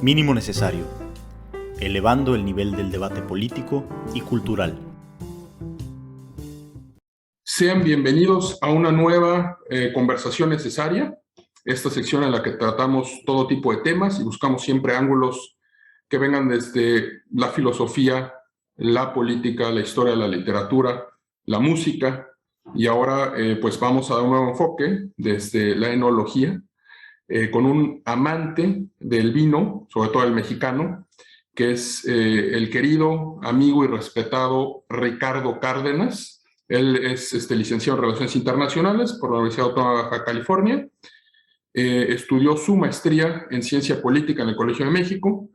Mínimo necesario, elevando el nivel del debate político y cultural. Sean bienvenidos a una nueva conversación necesaria, esta sección en la que tratamos todo tipo de temas y buscamos siempre ángulos que vengan desde la filosofía, la política, la historia, la literatura, la música, y ahora pues vamos a dar un nuevo enfoque desde la enología, con un amante del vino, sobre todo el mexicano, que es el querido, amigo y respetado Ricardo Cárdenas. Él es licenciado en Relaciones Internacionales por la Universidad Autónoma de Baja California. Estudió su maestría en Ciencia Política en el Colegio de México.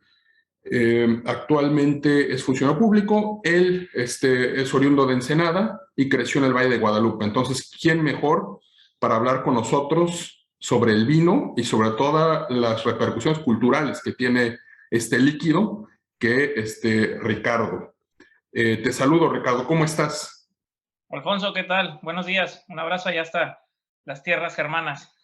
Actualmente es funcionario público. Él es oriundo de Ensenada y creció en el Valle de Guadalupe. Entonces, ¿quién mejor para hablar con nosotros sobre el vino y sobre todas las repercusiones culturales que tiene este líquido que Ricardo? Te saludo, Ricardo. ¿Cómo estás? Alfonso, ¿qué tal? Buenos días. Un abrazo allá hasta las tierras germanas.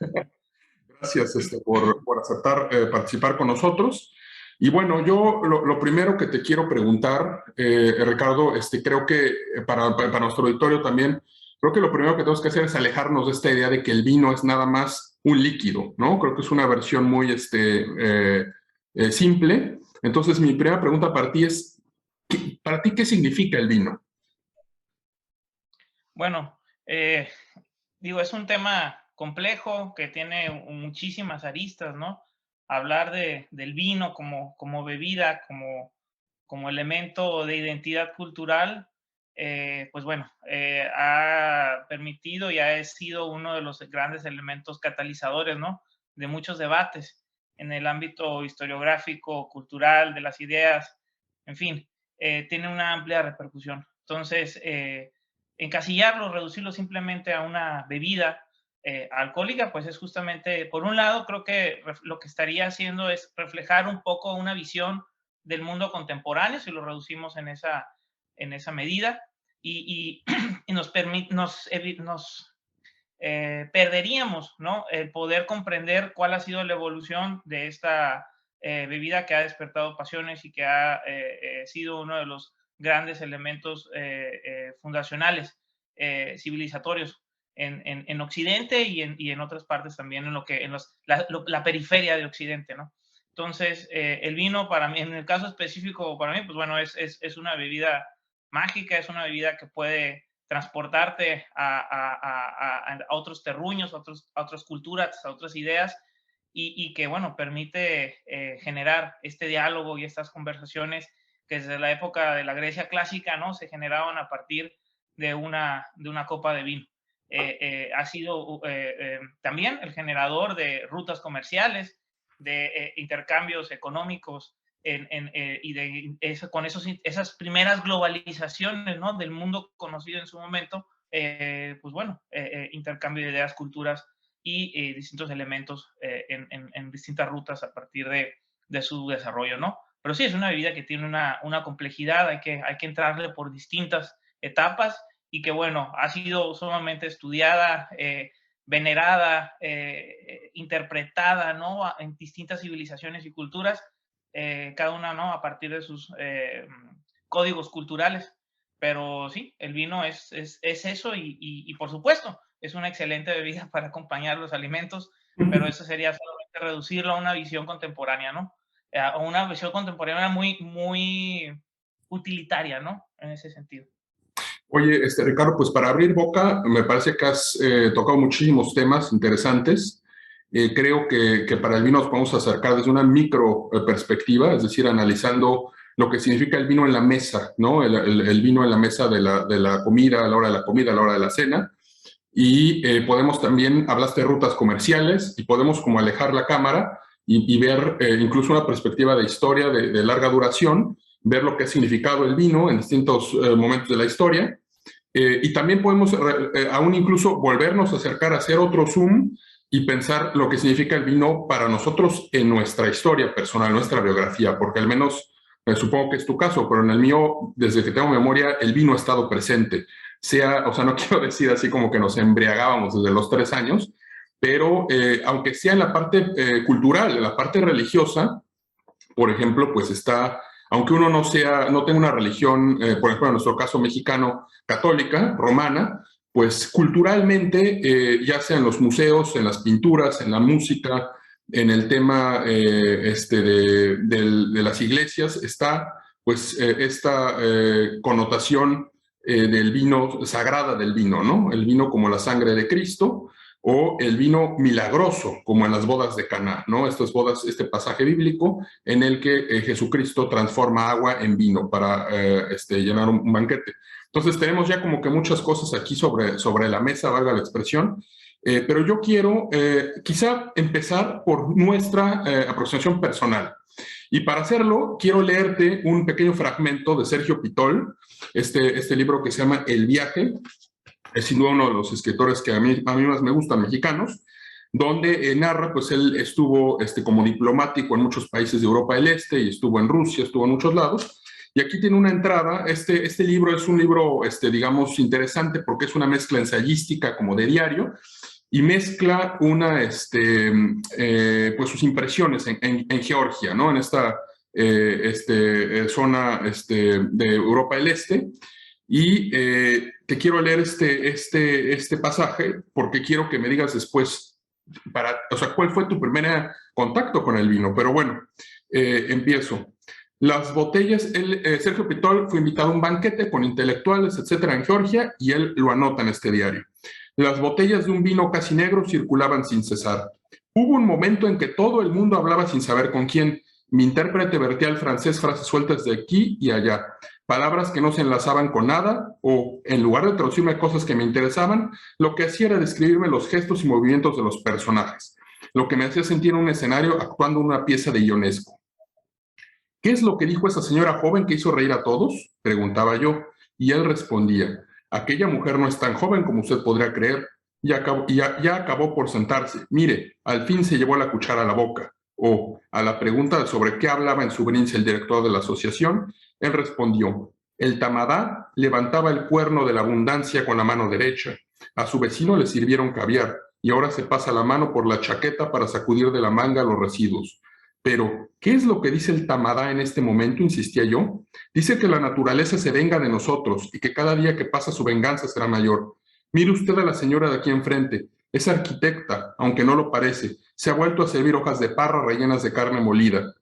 Gracias por aceptar participar con nosotros. Y bueno, yo lo primero que te quiero preguntar, Ricardo, creo que para nuestro auditorio también, creo que lo primero que tenemos que hacer es alejarnos de esta idea de que el vino es nada más un líquido, ¿no? Creo que es una versión muy simple. Entonces, mi primera pregunta para ti es, ¿para ti qué significa el vino? Bueno, es un tema complejo que tiene muchísimas aristas, ¿no? Hablar del vino como bebida, como elemento de identidad cultural, ha permitido y ha sido uno de los grandes elementos catalizadores, ¿no? De muchos debates en el ámbito historiográfico, cultural, de las ideas, en fin, tiene una amplia repercusión. Entonces, encasillarlo, reducirlo simplemente a una bebida alcohólica, pues es justamente, por un lado, creo que lo que estaría haciendo es reflejar un poco una visión del mundo contemporáneo, si lo reducimos en esa medida, y nos perderíamos, ¿no? El poder comprender cuál ha sido la evolución de esta bebida que ha despertado pasiones y que ha sido uno de los grandes elementos fundacionales, civilizatorios en Occidente y en otras partes también, la periferia de Occidente, ¿no? Entonces, el vino para mí, en el caso específico para mí, pues bueno, es una bebida mágica, es una bebida que puede transportarte a otros terruños, a otras culturas, a otras ideas, y que, bueno, permite generar este diálogo y estas conversaciones que desde la época de la Grecia clásica, ¿no? Se generaban a partir de una copa de vino. Ha sido también el generador de rutas comerciales, de intercambios económicos, con esas primeras globalizaciones, ¿no? Del mundo conocido en su momento, intercambio de ideas, culturas y distintos elementos en distintas rutas a partir de su desarrollo, ¿no? Pero sí, es una bebida que tiene una complejidad, hay que entrarle por distintas etapas y que, bueno, ha sido sumamente estudiada, venerada, interpretada, ¿no? En distintas civilizaciones y culturas, cada una, ¿no? A partir de sus códigos culturales. Pero sí, el vino es eso y por supuesto, es una excelente bebida para acompañar los alimentos, pero eso sería solamente reducirlo a una visión contemporánea, ¿no? A una visión contemporánea muy, muy utilitaria, ¿no? En ese sentido. Oye, Ricardo, pues para abrir boca, me parece que has tocado muchísimos temas interesantes. Creo que para el vino nos podemos acercar desde una micro perspectiva, es decir, analizando lo que significa el vino en la mesa, ¿no? El vino en la mesa de la comida, a la hora de la comida, a la hora de la cena. Y podemos también, hablaste de rutas comerciales, y podemos como alejar la cámara y ver incluso una perspectiva de historia de larga duración, ver lo que ha significado el vino en distintos momentos de la historia. Y también podemos aún incluso volvernos a acercar a hacer otro zoom y pensar lo que significa el vino para nosotros en nuestra historia personal, nuestra biografía, porque al menos supongo que es tu caso, pero en el mío, desde que tengo memoria, el vino ha estado presente. O sea, no quiero decir así como que nos embriagábamos desde los 3 años, pero aunque sea en la parte cultural, en la parte religiosa, por ejemplo, pues está, aunque uno no tenga una religión, por ejemplo, en nuestro caso mexicano, católica, romana, pues culturalmente, ya sea en los museos, en las pinturas, en la música, en el tema de las iglesias, está pues esta connotación del vino, sagrada del vino, ¿no? El vino como la sangre de Cristo, o el vino milagroso, como en las bodas de Caná, ¿no? Estas bodas, este pasaje bíblico en el que Jesucristo transforma agua en vino para llenar un banquete. Entonces tenemos ya como que muchas cosas aquí sobre la mesa, valga la expresión, pero yo quiero quizá empezar por nuestra aproximación personal. Y para hacerlo, quiero leerte un pequeño fragmento de Sergio Pitol, este libro que se llama El viaje. Es sin duda uno de los escritores que a mí más me gustan, mexicanos, donde narra, pues él estuvo como diplomático en muchos países de Europa del Este y estuvo en Rusia, estuvo en muchos lados. Y aquí tiene una entrada. Este libro es un libro, digamos, interesante porque es una mezcla ensayística como de diario y mezcla pues sus impresiones en Georgia, ¿no? En esta zona de Europa del Este. Y te quiero leer este pasaje porque quiero que me digas después, o sea, ¿cuál fue tu primer contacto con el vino? Pero bueno, empiezo. Las botellas, Sergio Pitol fue invitado a un banquete con intelectuales, etcétera, en Georgia, y él lo anota en este diario. Las botellas de un vino casi negro circulaban sin cesar. Hubo un momento en que todo el mundo hablaba sin saber con quién. Mi intérprete vertía al francés frases sueltas de aquí y allá, palabras que no se enlazaban con nada, o en lugar de traducirme cosas que me interesaban, lo que hacía era describirme los gestos y movimientos de los personajes, lo que me hacía sentir en un escenario actuando una pieza de Ionesco. ¿Qué es lo que dijo esa señora joven que hizo reír a todos?, preguntaba yo, y él respondía: aquella mujer no es tan joven como usted podría creer, ya acabó por sentarse. Mire, al fin se llevó la cuchara a la boca. O, a la pregunta sobre qué hablaba en su brince el director de la asociación, él respondió: el tamadá levantaba el cuerno de la abundancia con la mano derecha. A su vecino le sirvieron caviar, y ahora se pasa la mano por la chaqueta para sacudir de la manga los residuos. Pero, ¿qué es lo que dice el tamadá en este momento?, insistía yo. Dice que la naturaleza se venga de nosotros y que cada día que pasa su venganza será mayor. Mire usted a la señora de aquí enfrente. Es arquitecta, aunque no lo parece. Se ha vuelto a servir hojas de parra rellenas de carne molida.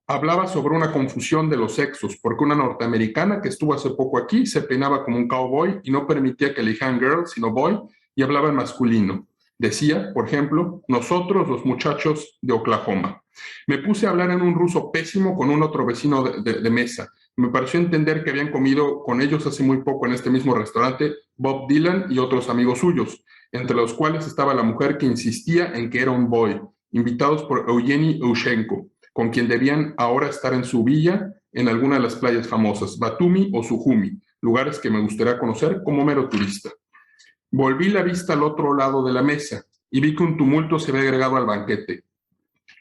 Hablaba sobre una confusión de los sexos, porque una norteamericana que estuvo hace poco aquí se peinaba como un cowboy y no permitía que le dijeran girl, sino boy, y hablaba en masculino. Decía, por ejemplo, nosotros los muchachos de Oklahoma. Me puse a hablar en un ruso pésimo con un otro vecino de mesa. Me pareció entender que habían comido con ellos hace muy poco en este mismo restaurante Bob Dylan y otros amigos suyos, entre los cuales estaba la mujer que insistía en que era un boy, invitados por Eugeni Eushenko, con quien debían ahora estar en su villa en alguna de las playas famosas, Batumi o Sujumi, lugares que me gustaría conocer como mero turista. Volví la vista al otro lado de la mesa y vi que un tumulto se había agregado al banquete.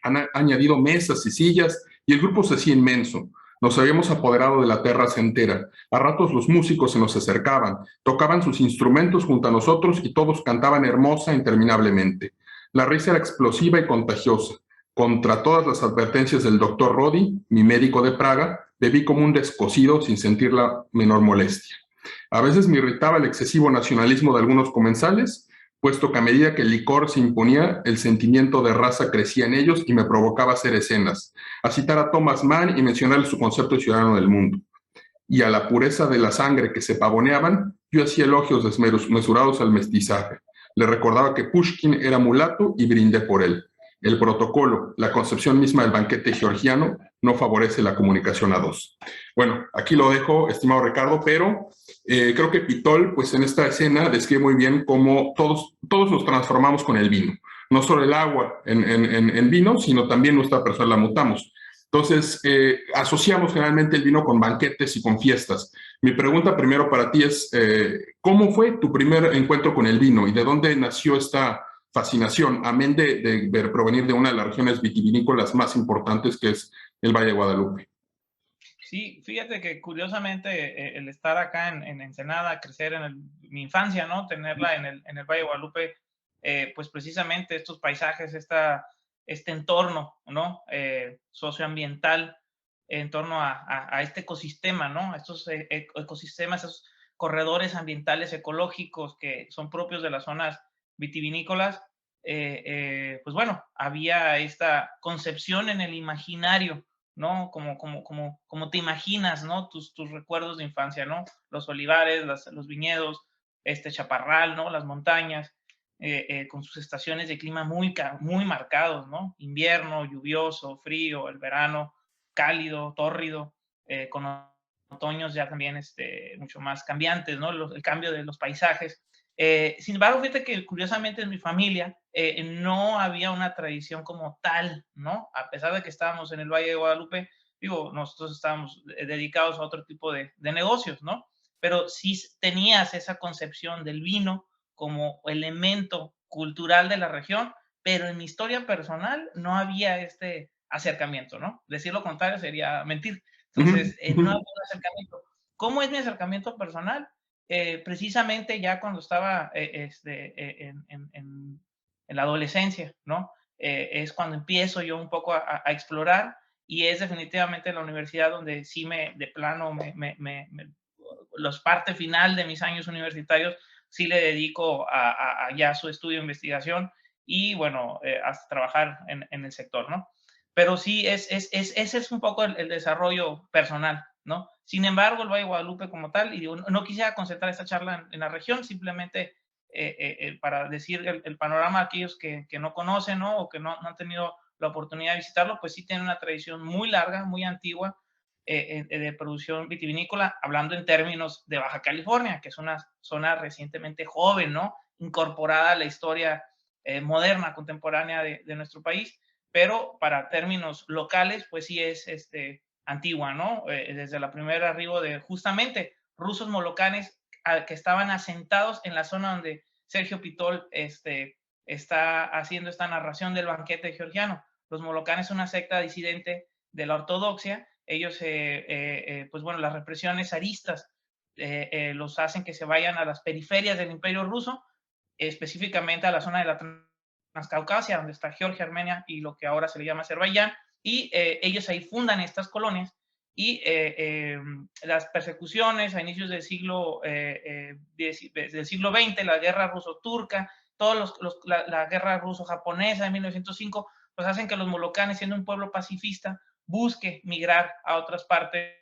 Han añadido mesas y sillas y el grupo se hacía inmenso. Nos habíamos apoderado de la terraza entera. A ratos los músicos se nos acercaban, tocaban sus instrumentos junto a nosotros y todos cantaban hermosa e interminablemente. La risa era explosiva y contagiosa. Contra todas las advertencias del doctor Rodi, mi médico de Praga, bebí como un descosido sin sentir la menor molestia. A veces me irritaba el excesivo nacionalismo de algunos comensales, puesto que a medida que el licor se imponía, el sentimiento de raza crecía en ellos y me provocaba hacer escenas, a citar a Thomas Mann y mencionarle su concepto de ciudadano del mundo. Y a la pureza de la sangre que se pavoneaban, yo hacía elogios desmesurados al mestizaje. Le recordaba que Pushkin era mulato y brindé por él. El protocolo, la concepción misma del banquete georgiano, no favorece la comunicación a dos. Bueno, aquí lo dejo, estimado Ricardo, pero creo que Pitol, pues en esta escena, describe muy bien cómo todos nos transformamos con el vino. No solo el agua en vino, sino también nuestra persona la mutamos. Entonces, asociamos generalmente el vino con banquetes y con fiestas. Mi pregunta primero para ti es, ¿cómo fue tu primer encuentro con el vino y de dónde nació esta fascinación, amén de provenir de una de las regiones vitivinícolas más importantes, que es el Valle de Guadalupe? Sí, fíjate que curiosamente el estar acá en Ensenada, crecer en mi infancia, ¿no? Tenerla en el Valle de Guadalupe, pues precisamente estos paisajes, esta este entorno, ¿no? Socioambiental, en torno a este ecosistema, ¿no? A estos ecosistemas, esos corredores ambientales ecológicos que son propios de las zonas vitivinícolas, pues bueno, había esta concepción en el imaginario, ¿no? Como te imaginas, ¿no? Tus recuerdos de infancia, ¿no? Los olivares, los viñedos, este chaparral, ¿no? Las montañas, con sus estaciones de clima muy marcados, ¿no? Invierno, lluvioso, frío, el verano, cálido, tórrido, con otoños ya también mucho más cambiantes, ¿no? El cambio de los paisajes. Sin embargo, fíjate que curiosamente en mi familia no había una tradición como tal, ¿no? A pesar de que estábamos en el Valle de Guadalupe, digo, nosotros estábamos dedicados a otro tipo de negocios, ¿no? Pero sí tenías esa concepción del vino como elemento cultural de la región, pero en mi historia personal no había este acercamiento, ¿no? Decir lo contrario sería mentir. Entonces, no había un acercamiento. ¿Cómo es mi acercamiento personal? Precisamente ya cuando estaba en la adolescencia, ¿no? Es cuando empiezo yo un poco a explorar y es definitivamente la universidad donde sí de plano, los parte final de mis años universitarios, sí le dedico a ya su estudio de investigación y, bueno, hasta trabajar en el sector, ¿no? Pero sí, ese es un poco el desarrollo personal, ¿no? Sin embargo, el Valle de Guadalupe como tal, y digo, no quisiera concentrar esta charla en la región, simplemente para decir el panorama a aquellos que no conocen, ¿no? O que no han tenido la oportunidad de visitarlo, pues sí tiene una tradición muy larga, muy antigua de producción vitivinícola, hablando en términos de Baja California, que es una zona recientemente joven, ¿no? Incorporada a la historia moderna, contemporánea de nuestro país, pero para términos locales, pues sí es antigua, ¿no? Desde la primera arribo de justamente rusos molocanes que estaban asentados en la zona donde Sergio Pitol está haciendo esta narración del banquete georgiano. Los molocanes son una secta disidente de la ortodoxia. Ellos, pues bueno, las represiones zaristas los hacen que se vayan a las periferias del Imperio Ruso, específicamente a la zona de la Transcaucasia, donde está Georgia, Armenia y lo que ahora se le llama Azerbaiyán, y ellos ahí fundan estas colonias y las persecuciones a inicios del siglo XX, la guerra ruso-turca, la guerra ruso-japonesa de 1905, pues hacen que los molocanes, siendo un pueblo pacifista, busque migrar a otras partes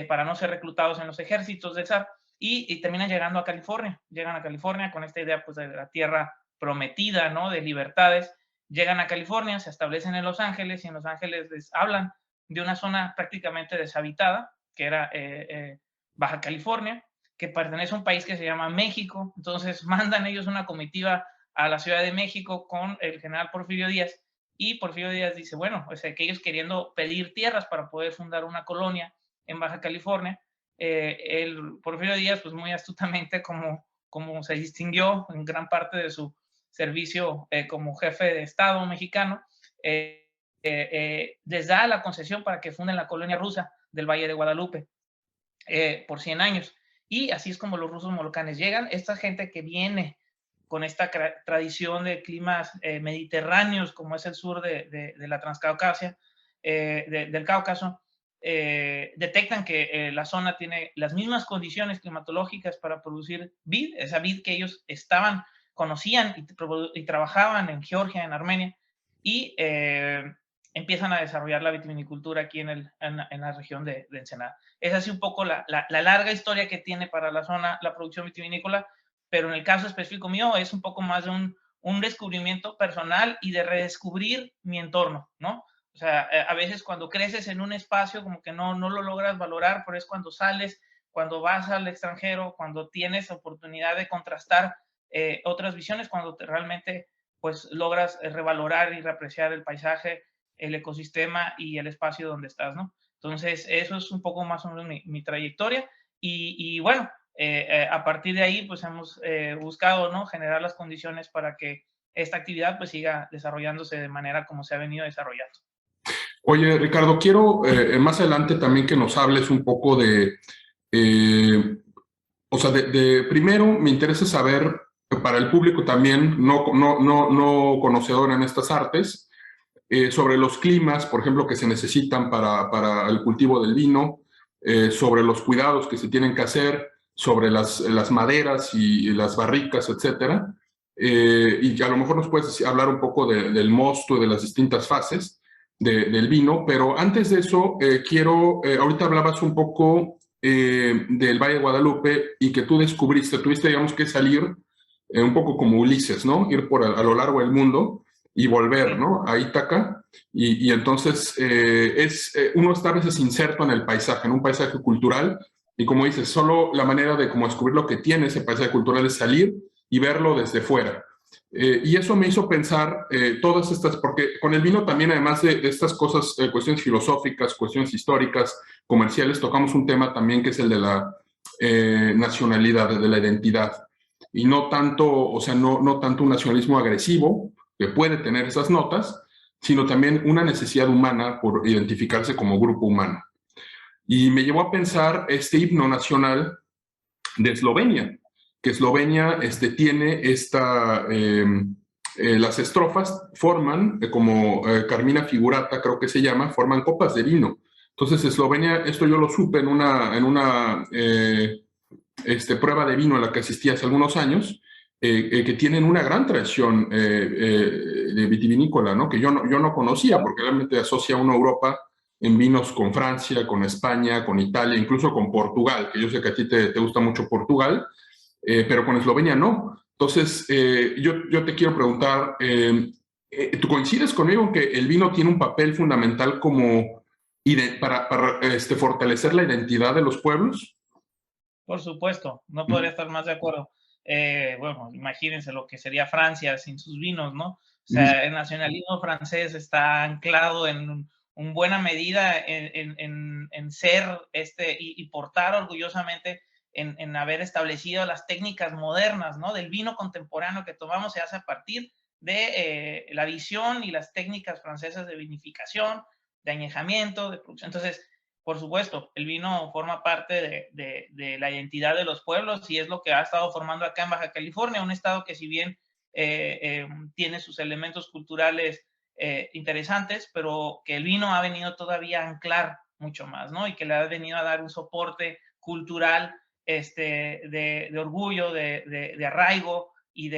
para no ser reclutados en los ejércitos del zar y terminan llegando a California. Llegan a California con esta idea pues, de la tierra prometida, ¿no? De libertades. Llegan a California, se establecen en Los Ángeles y en Los Ángeles les hablan de una zona prácticamente deshabitada, que era Baja California, que pertenece a un país que se llama México. Entonces mandan ellos una comitiva a la Ciudad de México con el general Porfirio Díaz y Porfirio Díaz dice, bueno, o sea, que ellos queriendo pedir tierras para poder fundar una colonia en Baja California, el Porfirio Díaz, pues muy astutamente, como se distinguió en gran parte de su servicio como jefe de Estado mexicano, les da la concesión para que funden la colonia rusa del Valle de Guadalupe por 100 años. Y así es como los rusos molocanes llegan. Esta gente que viene con esta tradición de climas mediterráneos, como es el sur de la Transcaucasia, del Cáucaso, detectan que la zona tiene las mismas condiciones climatológicas para producir vid, esa vid que ellos conocían y trabajaban en Georgia, en Armenia, y empiezan a desarrollar la vitivinicultura aquí en la región de Ensenada. Es así un poco la larga historia que tiene para la zona la producción vitivinícola, pero en el caso específico mío es un poco más de un descubrimiento personal y de redescubrir mi entorno, ¿no? O sea, a veces cuando creces en un espacio como que no lo logras valorar, pero es cuando sales, cuando vas al extranjero, cuando tienes oportunidad de contrastar otras visiones, cuando realmente pues logras revalorar y reapreciar el paisaje, el ecosistema y el espacio donde estás, ¿no? Entonces, eso es un poco más o menos mi trayectoria y bueno, a partir de ahí pues hemos buscado, ¿no? Generar las condiciones para que esta actividad pues siga desarrollándose de manera como se ha venido desarrollando. Oye, Ricardo, quiero más adelante también que nos hables un poco o sea, primero me interesa saber, para el público también, no conocedor en estas artes, sobre los climas, por ejemplo, que se necesitan para el cultivo del vino, sobre los cuidados que se tienen que hacer, sobre las maderas y las barricas, etcétera. Y a lo mejor nos puedes hablar un poco del mosto y de las distintas fases del vino, pero antes de eso, ahorita hablabas un poco del Valle de Guadalupe y que tú tuviste, digamos, que salir un poco como Ulises, ¿no? Ir a lo largo del mundo y volver, ¿no? A Ítaca. Y entonces uno está a veces inserto en el paisaje, en un paisaje cultural, y como dices, solo la manera de como descubrir lo que tiene ese paisaje cultural es salir y verlo desde fuera. Y eso me hizo pensar todas estas, porque con el vino también, además de estas cosas, cuestiones filosóficas, cuestiones históricas, comerciales, tocamos un tema también que es el de la nacionalidad, de la identidad. Y no tanto, o sea, no tanto un nacionalismo agresivo, que puede tener esas notas, sino también una necesidad humana por identificarse como grupo humano. Y me llevó a pensar este himno nacional de Eslovenia, que Eslovenia tiene las estrofas forman, como Carmina Figurata, creo que se llama, forman copas de vino. Entonces, Eslovenia, esto yo lo supe en una prueba de vino a la que asistí hace algunos años, que tienen una gran tradición de vitivinícola, ¿no? Que yo no conocía, porque realmente asocia a una Europa en vinos con Francia, con España, con Italia, incluso con Portugal, que yo sé que a ti te gusta mucho Portugal, pero con Eslovenia no. Entonces, yo te quiero preguntar, ¿tú coincides conmigo en que el vino tiene un papel fundamental como para fortalecer la identidad de los pueblos? Por supuesto, no podría estar más de acuerdo. Bueno, imagínense lo que sería Francia sin sus vinos, ¿no? O sea, el nacionalismo francés está anclado en buena medida en ser y portar orgullosamente en haber establecido las técnicas modernas, ¿no? Del vino contemporáneo que tomamos se hace a partir de la visión y las técnicas francesas de vinificación, de añejamiento, de producción. Entonces, por supuesto, el vino forma parte de la identidad de los pueblos y es lo que ha estado formando acá en Baja California, un estado que si bien tiene sus elementos culturales interesantes, pero que el vino ha venido todavía a anclar mucho más, ¿no? Y que le ha venido a dar un soporte cultural de orgullo, de arraigo y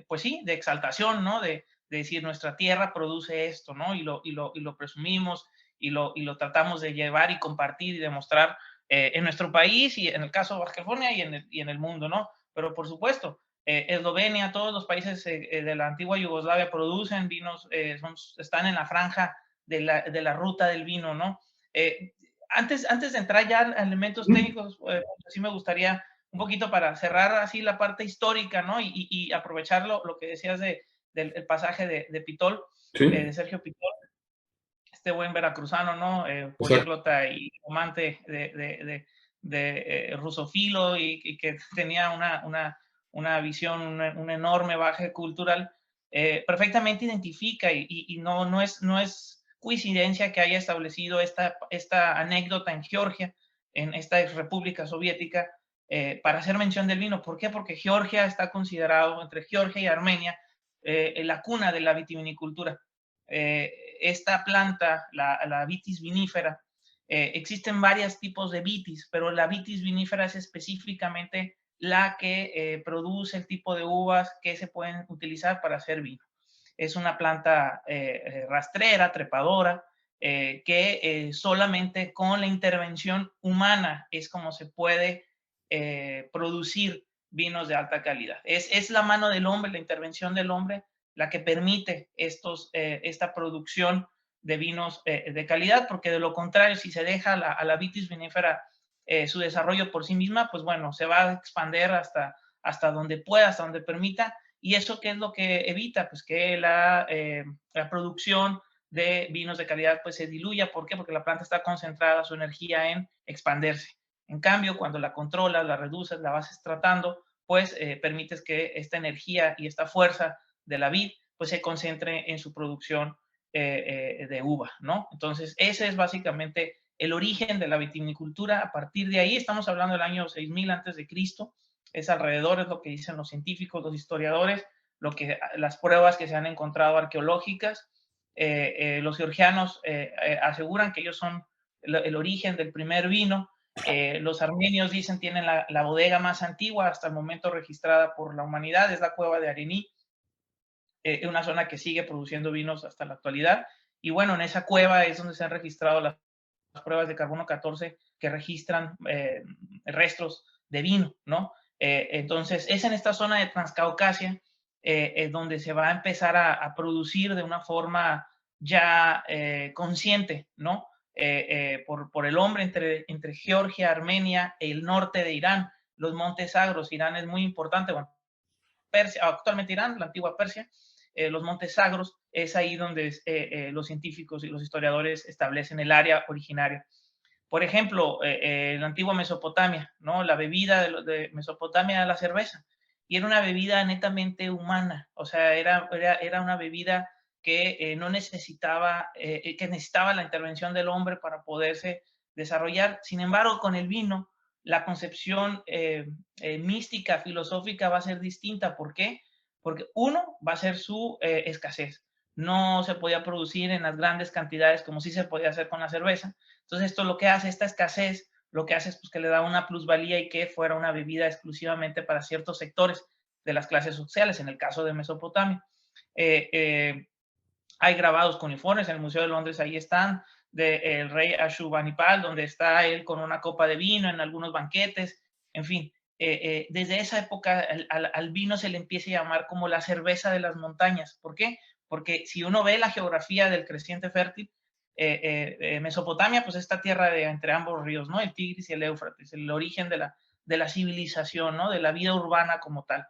pues sí, de exaltación, ¿no? De decir, nuestra tierra produce esto, ¿no? Y lo presumimos y lo tratamos de llevar y compartir y demostrar en nuestro país y en el caso de Baja California y en el mundo, ¿no? Pero por supuesto, Eslovenia, todos los países de la antigua Yugoslavia producen vinos, están en la franja de la ruta del vino, ¿no? Antes de entrar ya a elementos técnicos, sí me gustaría un poquito para cerrar así la parte histórica, ¿no? Y aprovechar lo que decías del pasaje de Pitol, Sí, de Sergio Pitol, este buen veracruzano, ¿no? exacto. Políglota y amante rusofilo y que tenía una visión, un enorme bagaje cultural, perfectamente identifica y no es coincidencia que haya establecido esta anécdota en Georgia, en esta ex república soviética, para hacer mención del vino. ¿Por qué? Porque Georgia está considerado, entre Georgia y Armenia, la cuna de la vitivinicultura. Esta planta, la vitis vinífera, existen varios tipos de vitis, pero la vitis vinífera es específicamente la que produce el tipo de uvas que se pueden utilizar para hacer vino. Es una planta rastrera, trepadora, que solamente con la intervención humana es como se puede producir vinos de alta calidad. Es la mano del hombre, la intervención del hombre, la que permite esta producción de vinos de calidad, porque de lo contrario, si se deja a la vitis vinífera su desarrollo por sí misma, pues bueno, se va a expandir hasta donde pueda, hasta donde permita, y eso ¿qué es lo que evita? Pues que la producción de vinos de calidad pues se diluya. ¿Por qué? Porque la planta está concentrada su energía en expandirse. En cambio, cuando la controlas, la reduces, la vas tratando, pues permites que esta energía y esta fuerza de la vid pues se concentre en su producción de uva, ¿no? Entonces, ese es básicamente el origen de la vitivinicultura. A partir de ahí, estamos hablando del año 6000 antes de Cristo, es alrededor, es lo que dicen los científicos, los historiadores, las pruebas que se han encontrado arqueológicas. Los georgianos aseguran que ellos son el origen del primer vino. Los armenios dicen tienen la bodega más antigua hasta el momento registrada por la humanidad, es la cueva de Arení, una zona que sigue produciendo vinos hasta la actualidad. Y bueno, en esa cueva es donde se han registrado las pruebas de carbono 14 que registran restos de vino, ¿no? Entonces, es en esta zona de Transcaucasia donde se va a empezar a producir de una forma ya consciente, ¿no? Por el hombre entre Georgia, Armenia y el norte de Irán, los montes Zagros. Irán es muy importante, bueno, Persia, actualmente Irán, la antigua Persia, los montes Zagros, es ahí donde los científicos y los historiadores establecen el área originaria. Por ejemplo, la antigua Mesopotamia, ¿no? La bebida de Mesopotamia era la cerveza, y era una bebida netamente humana, o sea, era una bebida que no necesitaba, que necesitaba la intervención del hombre para poderse desarrollar. Sin embargo, con el vino, la concepción mística, filosófica va a ser distinta. ¿Por qué? Porque uno va a ser su escasez. No se podía producir en las grandes cantidades como sí se podía hacer con la cerveza. Entonces, esto lo que hace, esta escasez, lo que hace es pues, que le da una plusvalía y que fuera una bebida exclusivamente para ciertos sectores de las clases sociales, en el caso de Mesopotamia. Hay grabados cuneiformes en el Museo de Londres, ahí están, del rey Ashurbanipal, donde está él con una copa de vino en algunos banquetes, en fin. Desde esa época al vino se le empieza a llamar como la cerveza de las montañas. ¿Por qué? Porque si uno ve la geografía del creciente fértil, Mesopotamia, pues esta tierra de entre ambos ríos, ¿no? El Tigris y el Éufrates, el origen de la civilización, ¿no? De la vida urbana como tal.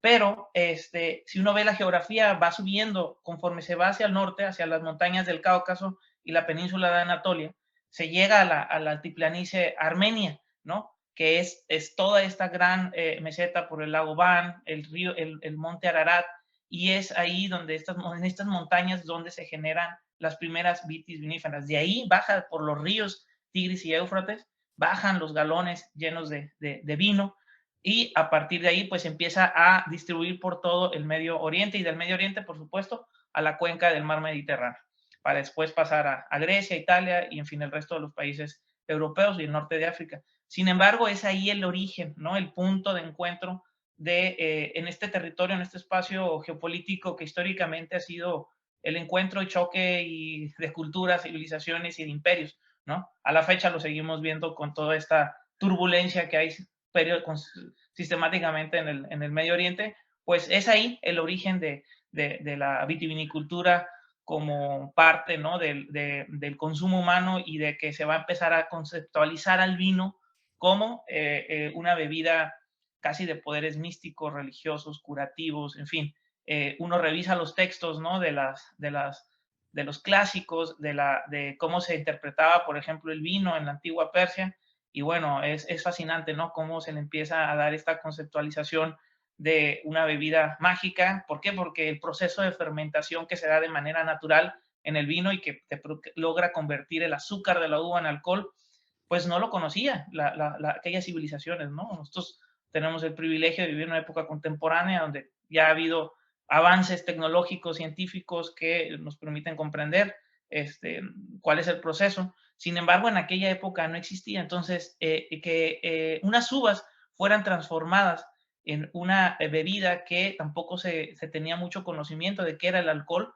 Pero si uno ve la geografía, va subiendo conforme se va hacia el norte, hacia las montañas del Cáucaso y la península de Anatolia, se llega a la altiplanicie armenia, ¿no? Que es toda esta gran meseta por el lago Van, el río, el monte Ararat, y es ahí donde en estas montañas donde se generan las primeras vitis viníferas. De ahí baja por los ríos Tigris y Éufrates, bajan los galones llenos de vino, y a partir de ahí pues empieza a distribuir por todo el Medio Oriente, y del Medio Oriente, por supuesto, a la cuenca del mar Mediterráneo, para después pasar a Grecia, Italia y en fin el resto de los países europeos y el norte de África. Sin embargo, es ahí el origen, ¿no? El punto de encuentro en este territorio, en este espacio geopolítico que históricamente ha sido el encuentro y choque de culturas, civilizaciones y de imperios, ¿no? A la fecha lo seguimos viendo con toda esta turbulencia que hay sistemáticamente en el Medio Oriente. Pues es ahí el origen de la vitivinicultura como parte, ¿no? del consumo humano, y de que se va a empezar a conceptualizar al vino como una bebida casi de poderes místicos, religiosos, curativos, en fin. Uno revisa los textos, ¿no? de los clásicos, de cómo se interpretaba, por ejemplo, el vino en la antigua Persia, y bueno, es fascinante, ¿no? Cómo se le empieza a dar esta conceptualización de una bebida mágica. ¿Por qué? Porque el proceso de fermentación que se da de manera natural en el vino y que logra convertir el azúcar de la uva en alcohol, pues no lo conocía aquellas civilizaciones, ¿no? Nosotros tenemos el privilegio de vivir en una época contemporánea donde ya ha habido avances tecnológicos, científicos que nos permiten comprender cuál es el proceso. Sin embargo, en aquella época no existía. Entonces, que unas uvas fueran transformadas en una bebida que tampoco se tenía mucho conocimiento de qué era el alcohol,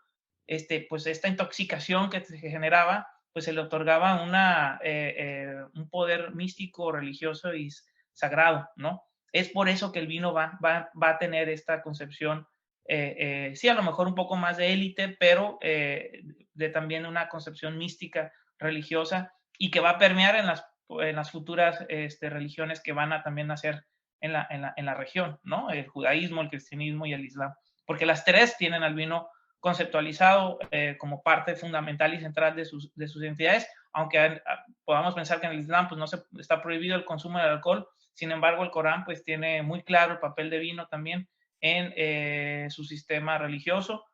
pues esta intoxicación que se generaba, pues se le otorgaba un poder místico, religioso y sagrado, ¿no? Es por eso que el vino va a tener esta concepción, sí, a lo mejor un poco más de élite, pero de también una concepción mística, religiosa, y que va a permear en las futuras religiones que van a también nacer en la región, ¿no? El judaísmo, el cristianismo y el islam. Porque las tres tienen al vino conceptualizado como parte fundamental y central de sus identidades, aunque podamos pensar que en el islam pues, no está prohibido el consumo del alcohol. Sin embargo, el Corán pues, tiene muy claro el papel de vino también en su sistema religioso,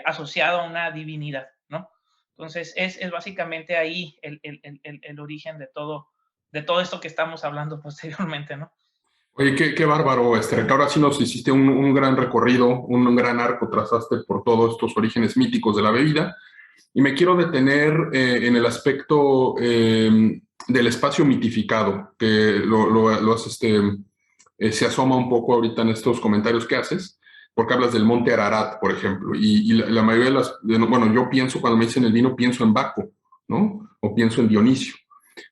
asociado a una divinidad, ¿no? Entonces, es básicamente ahí el origen de todo esto que estamos hablando posteriormente, ¿no? Oye, qué bárbaro, Ricardo. Ahora sí nos hiciste un gran recorrido, un gran arco trazaste por todos estos orígenes míticos de la bebida. Y me quiero detener en el aspecto del espacio mitificado, que lo has, se asoma un poco ahorita en estos comentarios que haces, porque hablas del monte Ararat, por ejemplo, y la mayoría de bueno, yo pienso, cuando me dicen el vino, pienso en Baco, ¿no? O pienso en Dionisio.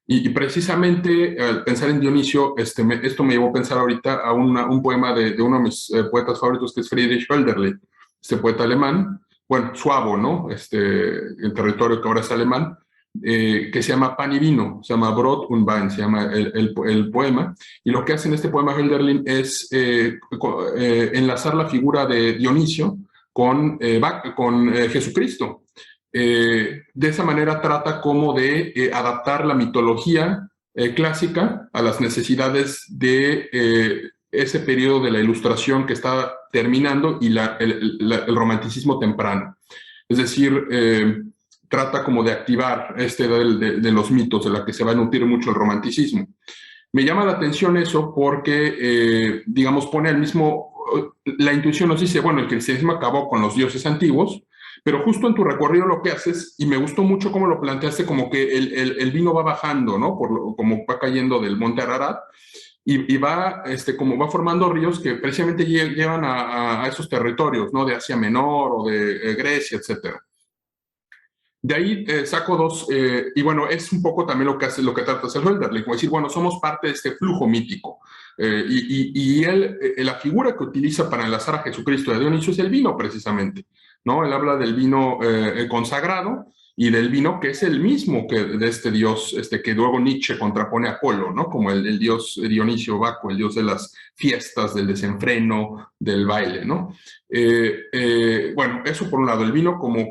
Y precisamente al pensar en Dionisio, esto me llevó a pensar ahorita a un poema de uno de mis poetas favoritos, que es Friedrich Hölderlin, este poeta alemán, bueno, suavo, ¿no? El territorio que ahora es alemán, que se llama Pan y Vino, se llama Brot und Wein, se llama el poema, y lo que hace en este poema Hölderlin es enlazar la figura de Dionisio con Jesucristo. De esa manera trata como de adaptar la mitología clásica a las necesidades de ese periodo de la Ilustración que está terminando y el romanticismo temprano. Es decir, trata como de activar esta idea de los mitos, de la que se va a nutrir mucho el romanticismo. Me llama la atención eso porque, digamos, pone el mismo, la intuición nos dice, bueno, el cristianismo acabó con los dioses antiguos, pero justo en tu recorrido lo que haces, y me gustó mucho cómo lo planteaste, como que el vino va bajando, ¿no? Como va cayendo del monte Ararat, y va, como va formando ríos que precisamente llevan a esos territorios, ¿no? De Asia Menor o de Grecia, etcétera. De ahí saco dos, y bueno, es un poco también lo que hace, lo que trata de hacer Hölderlin, como decir, bueno, somos parte de este flujo mítico. Y él, la figura que utiliza para enlazar a Jesucristo y a Dionisio es el vino, precisamente, ¿no? Él habla del vino consagrado y del vino que es el mismo que de este dios, que luego Nietzsche contrapone a Apolo, ¿no? Como el dios Dionisio Baco, el dios de las fiestas, del desenfreno, del baile, ¿no? Bueno, eso por un lado, el vino como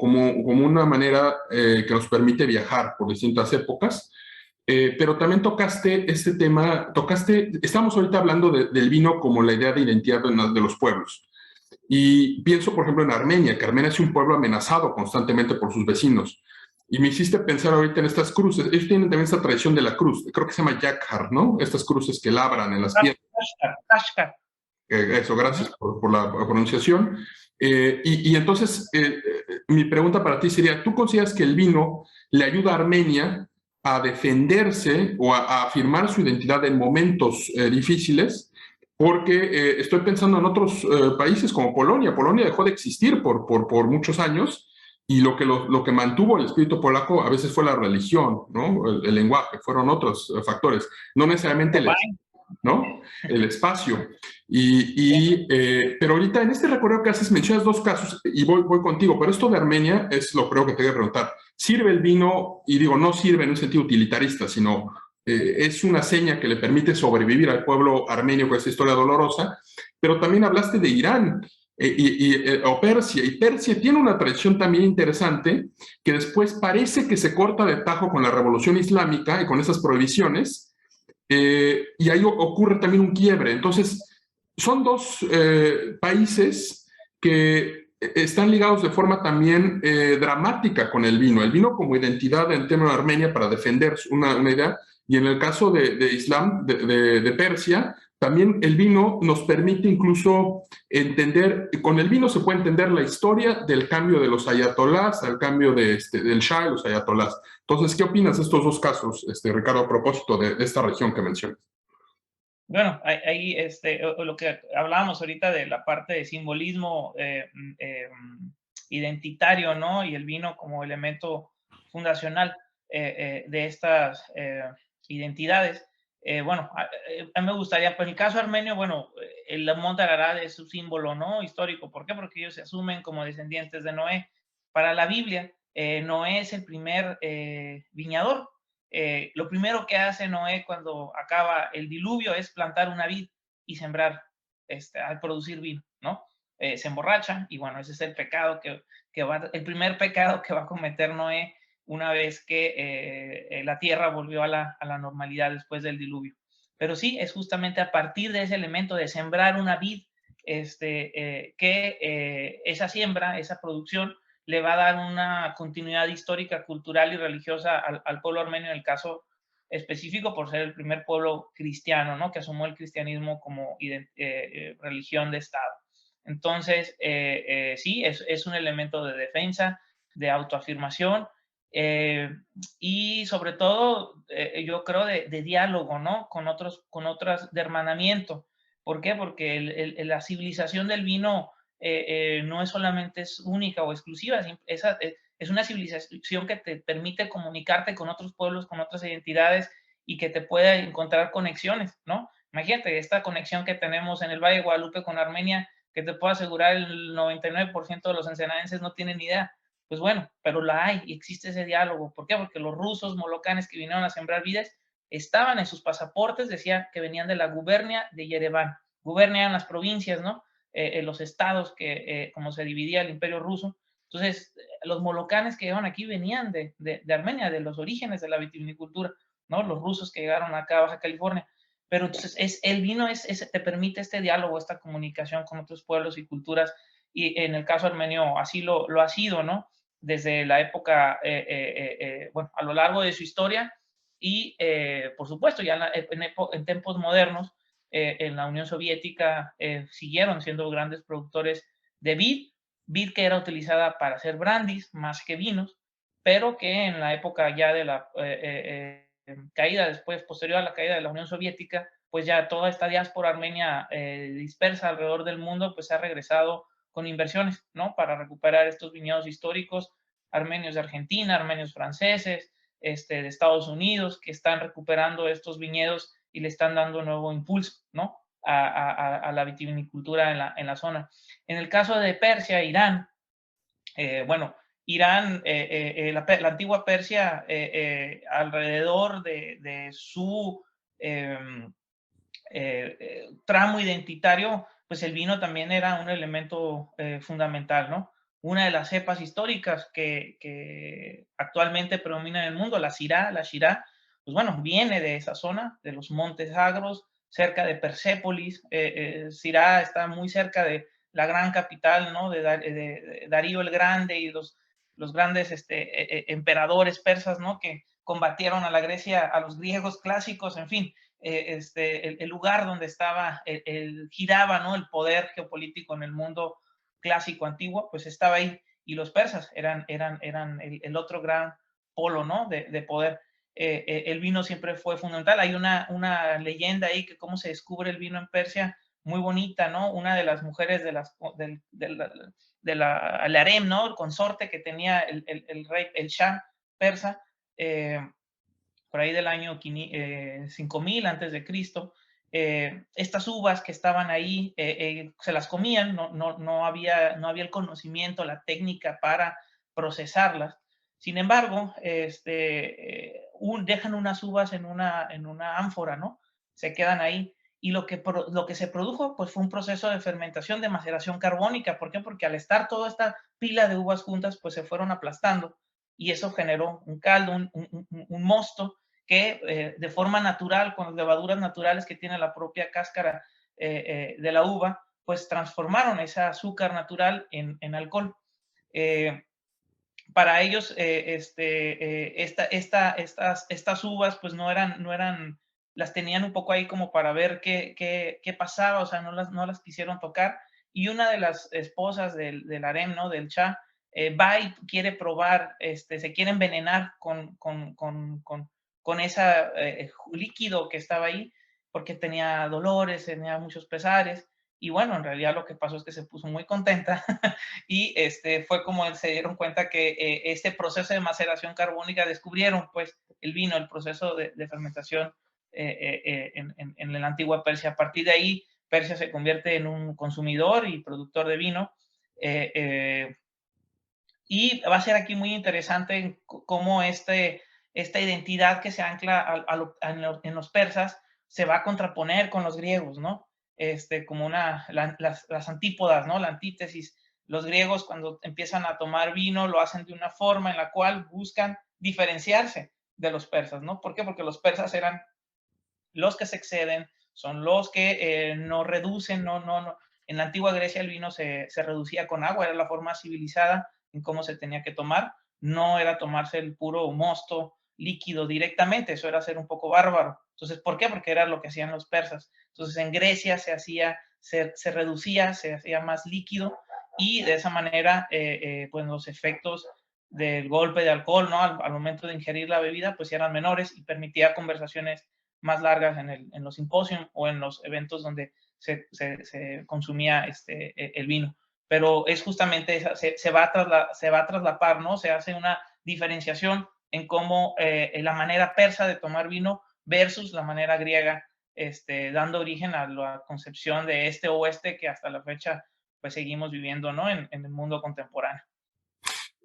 una manera que nos permite viajar por distintas épocas, pero también tocaste este tema, estamos ahorita hablando del vino como la idea de identidad de los pueblos. Y pienso, por ejemplo, en Armenia, que Armenia es un pueblo amenazado constantemente por sus vecinos. Y me hiciste pensar ahorita en estas cruces. Ellos tienen también esta tradición de la cruz, creo que se llama Yakhar, ¿no? Estas cruces que labran en las piedras. Kashgar. Eso, gracias por la pronunciación. Y entonces, mi pregunta para ti sería, ¿tú consideras que el vino le ayuda a Armenia a defenderse o a afirmar su identidad en momentos difíciles? Porque estoy pensando en otros países como Polonia. Polonia dejó de existir por muchos años y lo que mantuvo el espíritu polaco a veces fue la religión, ¿no? El lenguaje, fueron otros factores, no necesariamente ¿no? El espacio. Pero ahorita en este recorrido que haces mencionas dos casos y voy contigo, pero esto de Armenia es lo creo que te voy a preguntar. ¿Sirve el vino? Y digo, no sirve en un sentido utilitarista, sino es una seña que le permite sobrevivir al pueblo armenio con esta historia dolorosa, pero también hablaste de Irán o Persia, y Persia tiene una tradición también interesante que después parece que se corta de tajo con la revolución islámica y con esas prohibiciones, y ahí ocurre también un quiebre. Entonces, son dos países que están ligados de forma también dramática con el vino como identidad en tema de Armenia para defender una idea, y en el caso de Islam, de Persia, también el vino nos permite incluso entender, con el vino se puede entender la historia del cambio de los ayatolás al cambio del Shah y los ayatolás. Entonces, ¿qué opinas de estos dos casos, Ricardo, a propósito de esta región que mencionas? Bueno, ahí lo que hablábamos ahorita de la parte de simbolismo identitario, ¿no? Y el vino como elemento fundacional de estas identidades. Bueno, a mí me gustaría, pues en el caso armenio, bueno, el monte Ararat es su símbolo, ¿no? Histórico. ¿Por qué? Porque ellos se asumen como descendientes de Noé. Para la Biblia, Noé es el primer viñador. Lo primero que hace Noé cuando acaba el diluvio es plantar una vid y sembrar, al producir vino, ¿no? Se emborracha y bueno, ese es el pecado el primer pecado que va a cometer Noé una vez que la tierra volvió a la normalidad después del diluvio. Pero sí, es justamente a partir de ese elemento de sembrar una vid que esa siembra, esa producción, le va a dar una continuidad histórica, cultural y religiosa al pueblo armenio en el caso específico por ser el primer pueblo cristiano, ¿no? Que asumió el cristianismo como religión de Estado. Entonces, sí, es un elemento de defensa, de autoafirmación, y sobre todo, yo creo de diálogo, ¿no? Con otras, de hermanamiento. ¿Por qué? Porque la civilización del vino no es solamente es única o exclusiva, es una civilización que te permite comunicarte con otros pueblos, con otras identidades y que te pueda encontrar conexiones, ¿no? Imagínate esta conexión que tenemos en el Valle de Guadalupe con Armenia, que te puedo asegurar el 99% de los ensenadenses no tienen ni idea. Pues bueno, pero la hay y existe ese diálogo. ¿Por qué? Porque los rusos molocanes que vinieron a sembrar vides estaban en sus pasaportes, decía que venían de la gubernia de Yerevan. Gubernia eran las provincias, ¿no? Los estados que, como se dividía el imperio ruso. Entonces, los molocanes que llegaron aquí venían de Armenia, de los orígenes de la vitivinicultura, ¿no? Los rusos que llegaron acá a Baja California. Pero entonces el vino te permite este diálogo, esta comunicación con otros pueblos y culturas, y en el caso armenio así lo ha sido, ¿no? Desde la época, bueno, a lo largo de su historia, y por supuesto ya en tiempos modernos, en la Unión Soviética siguieron siendo grandes productores de vid que era utilizada para hacer brandies más que vinos, pero que en la época ya de la caída, después, posterior a la caída de la Unión Soviética, pues ya toda esta diáspora armenia dispersa alrededor del mundo, pues ha regresado con inversiones, ¿no? Para recuperar estos viñedos históricos, armenios de Argentina, armenios franceses, de Estados Unidos, que están recuperando estos viñedos y le están dando nuevo impulso, ¿no? A la vitivinicultura en la zona. En el caso de Persia, Irán, bueno, Irán, la antigua Persia, alrededor de su tramo identitario, pues el vino también era un elemento fundamental, ¿no? Una de las cepas históricas que actualmente predomina en el mundo, la Syrah, pues bueno, viene de esa zona, de los Montes Agros, cerca de Persépolis. Syrah está muy cerca de la gran capital, ¿no? De Darío el Grande y los grandes emperadores persas, ¿no? Que combatieron a la Grecia, a los griegos clásicos, en fin, el lugar donde estaba, giraba, ¿no? El poder geopolítico en el mundo clásico antiguo, pues estaba ahí. Y los persas eran el otro gran polo, ¿no? De poder. El vino siempre fue fundamental. Hay una leyenda ahí que cómo se descubre el vino en Persia, muy bonita, ¿no? Una de las mujeres de la harem, ¿no? El consorte que tenía el rey, el Shah persa, por ahí del año 5000 antes de Cristo, estas uvas que estaban ahí se las comían, no había el conocimiento, la técnica para procesarlas. Sin embargo, dejan unas uvas en una ánfora, ¿no? Se quedan ahí. Y lo que se produjo pues, fue un proceso de fermentación, de maceración carbónica. ¿Por qué? Porque al estar toda esta pila de uvas juntas, pues se fueron aplastando y eso generó un caldo, un mosto que de forma natural, con las levaduras naturales que tiene la propia cáscara de la uva, pues transformaron ese azúcar natural en alcohol. Para ellos, estas uvas, pues no eran, las tenían un poco ahí como para ver qué pasaba, o sea, no las quisieron tocar. Y una de las esposas del harem, ¿no? Del Shah, va y quiere probar, se quiere envenenar con ese líquido que estaba ahí, porque tenía dolores, tenía muchos pesares. Y bueno, en realidad lo que pasó es que se puso muy contenta y fue como se dieron cuenta que este proceso de maceración carbónica descubrieron pues el vino, el proceso de fermentación en la antigua Persia. A partir de ahí, Persia se convierte en un consumidor y productor de vino. Y va a ser aquí muy interesante cómo esta identidad que se ancla en los persas se va a contraponer con los griegos, ¿no? Como las antípodas, ¿no? La antítesis. Los griegos cuando empiezan a tomar vino lo hacen de una forma en la cual buscan diferenciarse de los persas, ¿no? ¿Por qué? Porque los persas eran los que se exceden, son los que no reducen, no. En la antigua Grecia el vino se reducía con agua, era la forma civilizada en cómo se tenía que tomar, no era tomarse el puro mosto líquido directamente, eso era ser un poco bárbaro. Entonces, ¿por qué? Porque era lo que hacían los persas. Entonces, en Grecia se reducía, se hacía más líquido, y de esa manera, pues los efectos del golpe de alcohol, ¿no? Al momento de ingerir la bebida, pues eran menores y permitía conversaciones más largas en los simposios o en los eventos donde se consumía el vino. Pero es justamente esa, se va a traslapar, ¿no? Se hace una diferenciación en cómo la manera persa de tomar vino versus la manera griega, dando origen a la concepción de este-oeste que hasta la fecha pues seguimos viviendo, ¿no? En el mundo contemporáneo.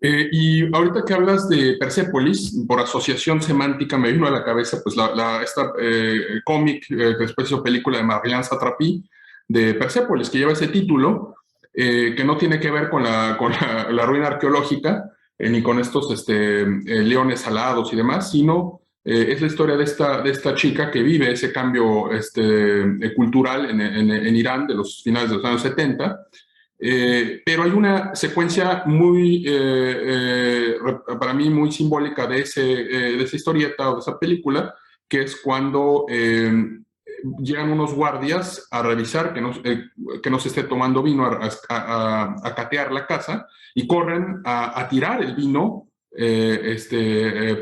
Y ahorita que hablas de Persépolis, por asociación semántica me vino a la cabeza pues esta cómic que después hizo película de Marianne Satrapi de Persépolis, que lleva ese título, que no tiene que ver con la ruina arqueológica, ni con estos leones alados y demás, sino es la historia de esta chica que vive ese cambio cultural en Irán de los finales de los años 70. Pero hay una secuencia para mí muy simbólica de esa historieta o de esa película, que es cuando llegan unos guardias a revisar que no se esté tomando vino, a catear la casa, y corren a tirar el vino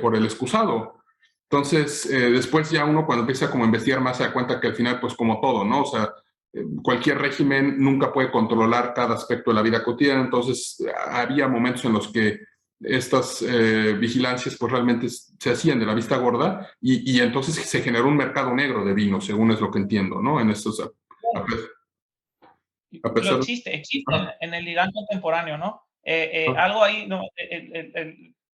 por el excusado. Entonces, después ya uno cuando empieza como a investigar más se da cuenta que al final, pues como todo, ¿no? O sea, cualquier régimen nunca puede controlar cada aspecto de la vida cotidiana, entonces había momentos en los que estas vigilancias pues realmente se hacían de la vista gorda y entonces se generó un mercado negro de vino, según es lo que entiendo, ¿no? En estos, a Lo pesar existe en el Irán contemporáneo, ¿no? de... Algo ahí, ¿no?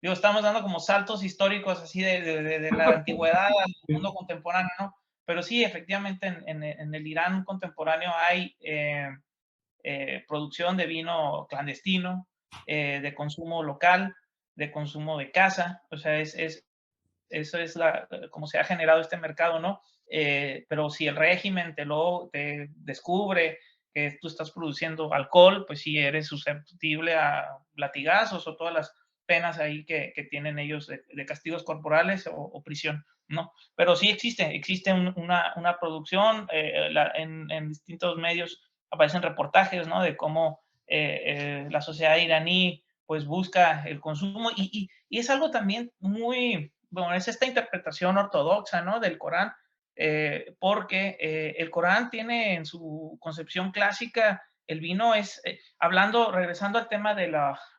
Digo, estamos dando como saltos históricos así de la antigüedad al mundo contemporáneo, ¿no? Pero sí, efectivamente, en el Irán contemporáneo hay producción de vino clandestino, de consumo local, de consumo de casa, o sea, eso es como se ha generado este mercado, ¿no? Pero si el régimen te descubre que tú estás produciendo alcohol, pues sí eres susceptible a latigazos o todas las penas ahí que tienen ellos de castigos corporales o prisión, ¿no? Pero sí existe una producción, en distintos medios aparecen reportajes, ¿no? De cómo la sociedad iraní pues busca el consumo y es algo también muy, bueno, es esta interpretación ortodoxa, ¿no? Del Corán, porque el Corán tiene en su concepción clásica, el vino es, regresando al tema de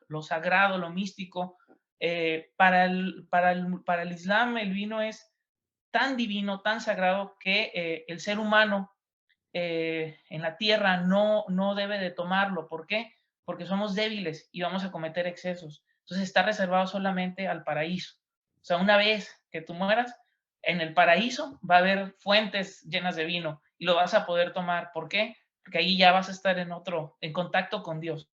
lo sagrado, lo místico, para el Islam el vino es tan divino, tan sagrado, que el ser humano en la tierra no debe de tomarlo. ¿Por qué? Porque somos débiles y vamos a cometer excesos. Entonces está reservado solamente al paraíso. O sea, una vez que tú mueras, en el paraíso va a haber fuentes llenas de vino y lo vas a poder tomar. ¿Por qué? Porque ahí ya vas a estar en contacto con Dios,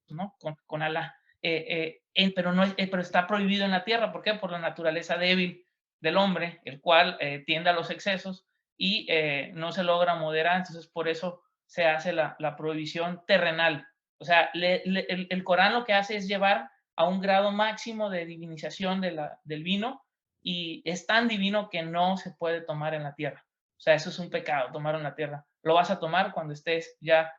¿no? Con Alá. Pero está prohibido en la tierra. ¿Por qué? Por la naturaleza débil del hombre, el cual tiende a los excesos y no se logra moderar. Entonces, por eso se hace la prohibición terrenal. O sea, el Corán lo que hace es llevar a un grado máximo de divinización del vino, y es tan divino que no se puede tomar en la tierra. O sea, eso es un pecado, tomar en la tierra. Lo vas a tomar cuando estés ya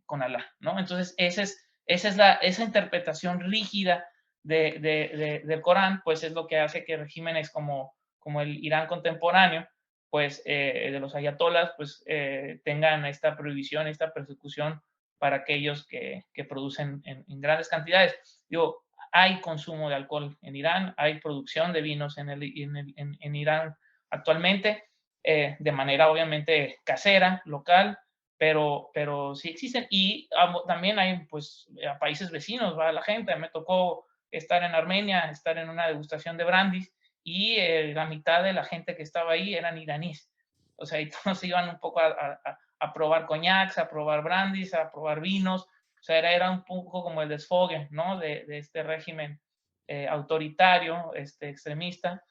con Alá, ¿no? Entonces, esa interpretación rígida del Corán, pues es lo que hace que regímenes como el Irán contemporáneo, pues de los ayatolás, pues tengan esta prohibición, esta persecución para aquellos que producen en grandes cantidades. Digo, hay consumo de alcohol en Irán, hay producción de vinos en Irán actualmente, de manera obviamente casera, local, pero sí existen. Y también hay pues a países vecinos, va la gente. Me tocó estar en Armenia, estar en una degustación de brandis, y la mitad de la gente que estaba ahí eran iraníes. O sea, y todos iban un poco a probar coñacs, a probar brandis, a probar vinos. O sea, era un poco como el desfogue, ¿no? De este régimen autoritario, extremista,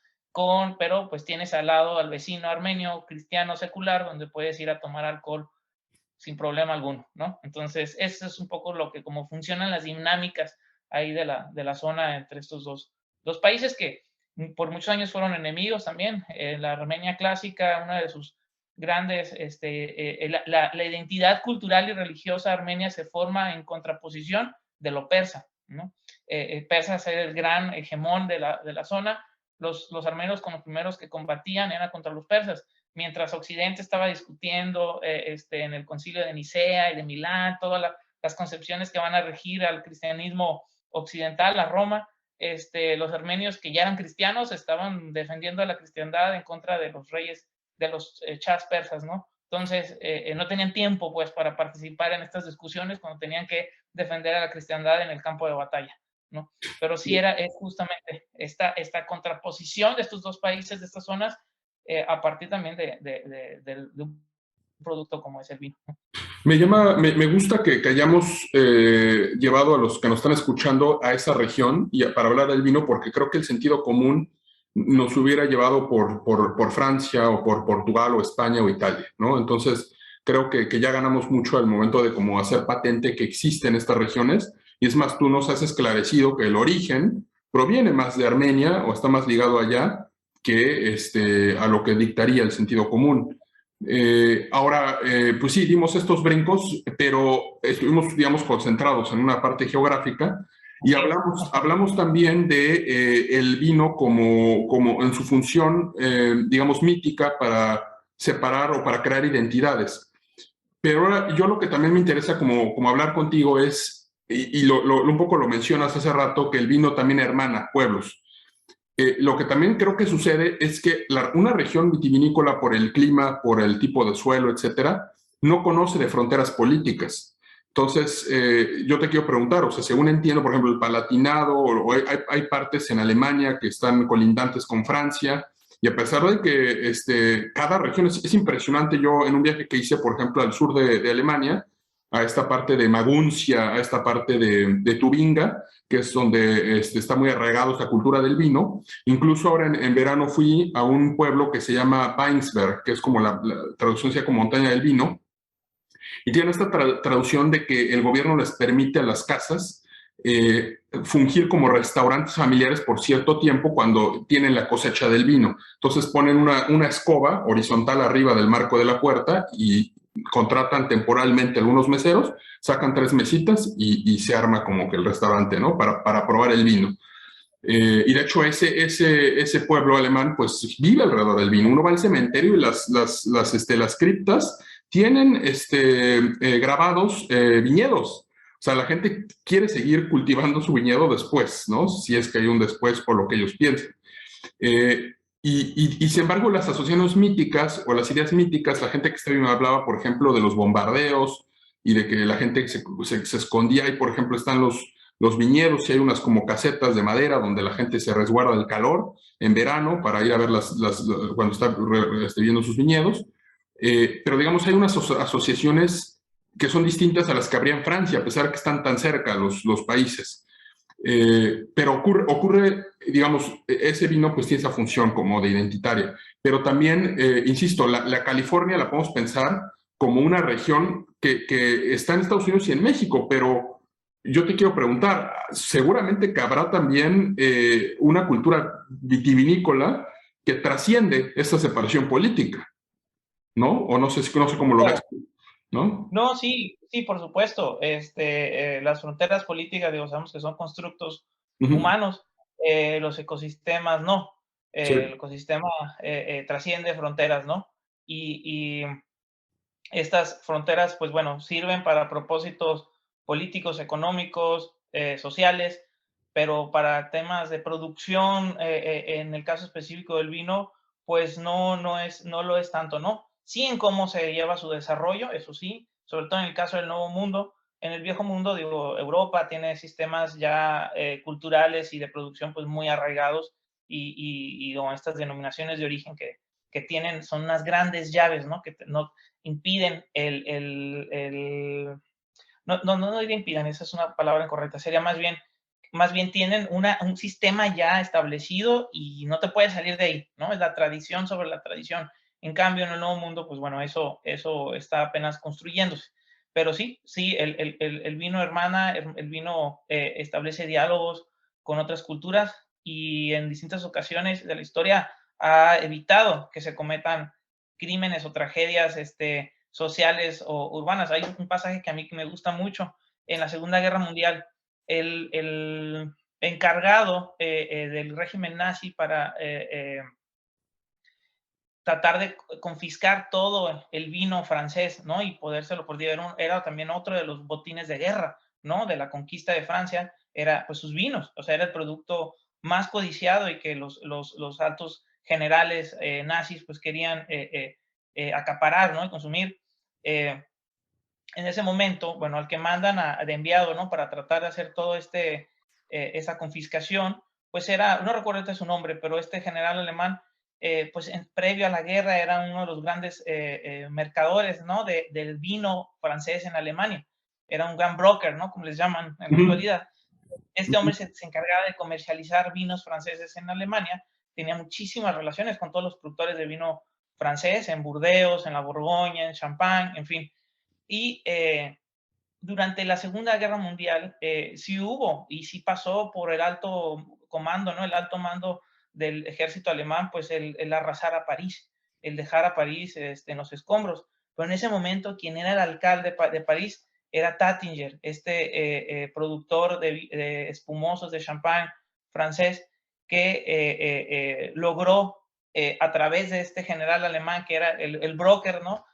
pero pues tienes al lado al vecino armenio, cristiano, secular, donde puedes ir a tomar alcohol sin problema alguno, ¿no? Entonces, eso es un poco cómo funcionan las dinámicas ahí de la zona entre estos dos países, que por muchos años fueron enemigos también. La Armenia clásica, una de sus grandes, la identidad cultural y religiosa armenia se forma en contraposición de lo persa, ¿no? Persa es el gran hegemón de la zona. Los armenios con los primeros que combatían eran contra los persas, mientras Occidente estaba discutiendo en el concilio de Nicea y de Milán, todas las concepciones que van a regir al cristianismo occidental, a Roma. Los armenios que ya eran cristianos estaban defendiendo a la cristiandad en contra de los reyes, de los chás persas, ¿no? Entonces, no tenían tiempo, pues, para participar en estas discusiones cuando tenían que defender a la cristiandad en el campo de batalla, ¿no? Pero sí es justamente esta contraposición de estos dos países, de estas zonas, a partir también de un producto como es el vino. Me gusta que hayamos llevado a los que nos están escuchando a esa región y para hablar del vino, porque creo que el sentido común nos hubiera llevado por Francia o por Portugal o España o Italia, ¿no? Entonces, creo que ya ganamos mucho al momento de como hacer patente que existen estas regiones. Y es más, tú nos has esclarecido que el origen proviene más de Armenia o está más ligado allá que a lo que dictaría el sentido común. Ahora, pues sí, dimos estos brincos, pero estuvimos, digamos, concentrados en una parte geográfica y hablamos también de el vino como en su función, digamos, mítica para separar o para crear identidades. Pero ahora, yo lo que también me interesa como hablar contigo es, y un poco lo mencionas hace rato, que el vino también hermana pueblos. Lo que también creo que sucede es que una región vitivinícola, por el clima, por el tipo de suelo, etcétera, no conoce de fronteras políticas. Entonces, yo te quiero preguntar, o sea, según entiendo, por ejemplo, el Palatinado, o hay partes en Alemania que están colindantes con Francia, y a pesar de que cada región es impresionante. Yo en un viaje que hice, por ejemplo, al sur de Alemania, a esta parte de Maguncia, a esta parte de Tubinga, que es donde está muy arraigado esta cultura del vino. Incluso ahora en verano fui a un pueblo que se llama Weinsberg, que es como la traducción sea como montaña del vino, y tiene esta traducción de que el gobierno les permite a las casas fungir como restaurantes familiares por cierto tiempo cuando tienen la cosecha del vino. Entonces ponen una escoba horizontal arriba del marco de la puerta y contratan temporalmente algunos meseros, sacan 3 mesitas y se arma como que el restaurante, ¿no? Para probar el vino. Y de hecho ese pueblo alemán pues vive alrededor del vino. Uno va al cementerio y las criptas tienen grabados viñedos. O sea, la gente quiere seguir cultivando su viñedo después, ¿no? Si es que hay un después por lo que ellos piensen. Sin embargo, las asociaciones míticas o las ideas míticas, la gente que está viendo hablaba, por ejemplo, de los bombardeos y de que la gente se escondía y, por ejemplo, están los viñedos y hay unas como casetas de madera donde la gente se resguarda del calor en verano para ir a ver cuando está viendo sus viñedos. Pero digamos, hay unas asociaciones que son distintas a las que habría en Francia, a pesar que están tan cerca los países. Pero ocurre, digamos, ese vino pues tiene esa función como de identitaria, pero también, insisto, la California la podemos pensar como una región que está en Estados Unidos y en México, pero yo te quiero preguntar, seguramente que habrá también una cultura vitivinícola que trasciende esta separación política, ¿no? O no sé cómo lo ves, ¿no? No, sí, sí, por supuesto. Las fronteras políticas, digo, sabemos que son constructos humanos, los ecosistemas no. Sí. El ecosistema trasciende fronteras, ¿no? Y estas fronteras, pues bueno, sirven para propósitos políticos, económicos, sociales, pero para temas de producción, en el caso específico del vino, pues no lo es tanto, ¿no? Sí en cómo se lleva su desarrollo, eso sí, sobre todo en el caso del Nuevo Mundo. En el Viejo Mundo, digo, Europa tiene sistemas ya culturales y de producción pues muy arraigados y estas denominaciones de origen que tienen, son unas grandes llaves, ¿no? Que no impiden no diría impidan, esa es una palabra incorrecta, sería más bien tienen un sistema ya establecido y no te puedes salir de ahí, ¿no? Es la tradición sobre la tradición. En cambio, en el Nuevo Mundo, pues bueno, eso está apenas construyéndose. Pero sí, el vino hermana, el vino establece diálogos con otras culturas, y en distintas ocasiones de la historia ha evitado que se cometan crímenes o tragedias sociales o urbanas. Hay un pasaje que a mí me gusta mucho en la Segunda Guerra Mundial. El encargado del régimen nazi para tratar de confiscar todo el vino francés, ¿no? Y podérselo, porque era también otro de los botines de guerra, ¿no? De la conquista de Francia, era pues sus vinos, o sea, era el producto más codiciado y que los altos generales nazis pues querían acaparar, ¿no? Y consumir. En ese momento, bueno, al que mandan de enviado, ¿no? Para tratar de hacer todo esa confiscación, pues era, no recuerdo su nombre, pero este general alemán, pues previo a la guerra era uno de los grandes mercadores, ¿no? Del vino francés en Alemania. Era un gran broker, ¿no? Como les llaman en la actualidad. Este hombre se encargaba de comercializar vinos franceses en Alemania, tenía muchísimas relaciones con todos los productores de vino francés, en Burdeos, en la Borgoña, en Champagne, en fin. Y durante la Segunda Guerra Mundial sí hubo y sí pasó por el alto comando, ¿no? El alto mando del ejército alemán, pues el arrasar a París, el dejar a París en los escombros. Pero en ese momento, quien era el alcalde de París era Taittinger, productor de espumosos de champán francés, que logró, a través de este general alemán, que era el broker, ¿no?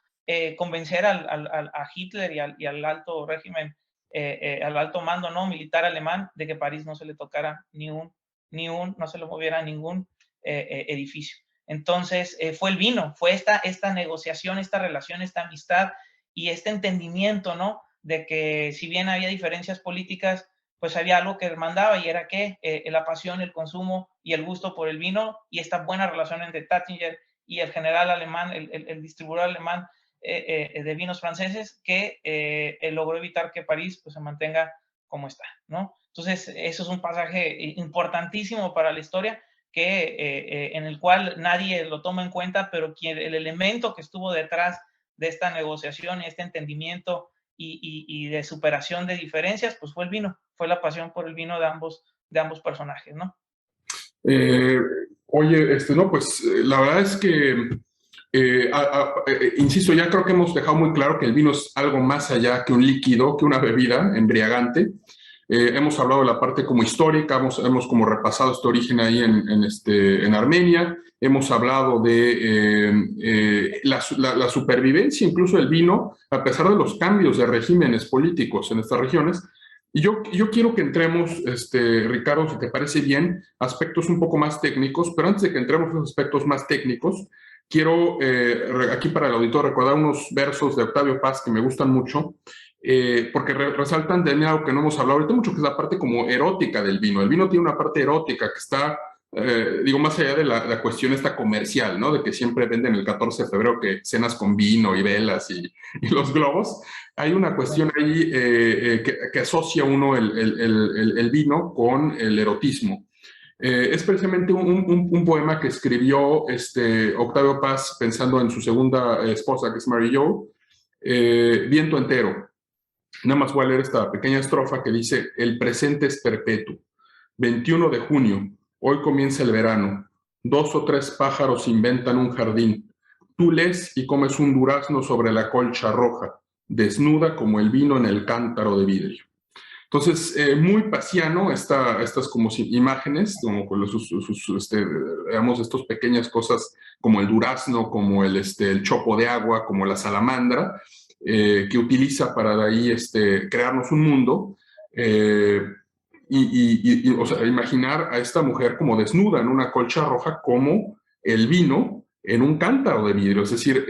Convencer a Hitler y al alto régimen, al alto mando, ¿no? Militar alemán, de que París no se le tocara no se le moviera ningún edificio. Entonces, fue el vino, fue esta negociación, esta relación, esta amistad y este entendimiento, ¿no? De que si bien había diferencias políticas, pues había algo que mandaba y era que la pasión, el consumo y el gusto por el vino y esta buena relación entre Taittinger y el general alemán, el distribuidor alemán de vinos franceses, que logró evitar que París pues, se mantenga como está, ¿no? Entonces, eso es un pasaje importantísimo para la historia, en el cual nadie lo toma en cuenta, pero el elemento que estuvo detrás de esta negociación, este entendimiento y de superación de diferencias, pues fue el vino, fue la pasión por el vino de ambos personajes, ¿no? Oye, no, pues la verdad es que, insisto, ya creo que hemos dejado muy claro que el vino es algo más allá que un líquido, que una bebida embriagante. Hemos hablado de la parte como histórica, hemos como repasado este origen ahí en Armenia, hemos hablado de la supervivencia incluso del vino, a pesar de los cambios de regímenes políticos en estas regiones. Y yo quiero que entremos, Ricardo, si te parece bien, aspectos un poco más técnicos, pero antes de que entremos en los aspectos más técnicos, quiero aquí para el auditor recordar unos versos de Octavio Paz que me gustan mucho, porque resaltan de algo que no hemos hablado ahorita mucho, que es la parte como erótica del vino. El vino tiene una parte erótica que está, digo, más allá de la cuestión esta comercial, ¿no? De que siempre venden el 14 de febrero que cenas con vino y velas y los globos. Hay una cuestión ahí que asocia uno el vino con el erotismo. Es precisamente un poema que escribió Octavio Paz pensando en su segunda esposa, que es Mary Jo, Viento entero. Nada más voy a leer esta pequeña estrofa que dice: el presente es perpetuo. 21 de junio, hoy comienza el verano. 2 o 3 pájaros inventan un jardín. Tú lees y comes un durazno sobre la colcha roja, desnuda como el vino en el cántaro de vidrio. Entonces, muy pasiano estas como imágenes, como con digamos, estas pequeñas cosas como el durazno, como el chopo de agua, como la salamandra, que utiliza para de ahí crearnos un mundo o sea, imaginar a esta mujer como desnuda en una colcha roja como el vino en un cántaro de vidrio. Es decir,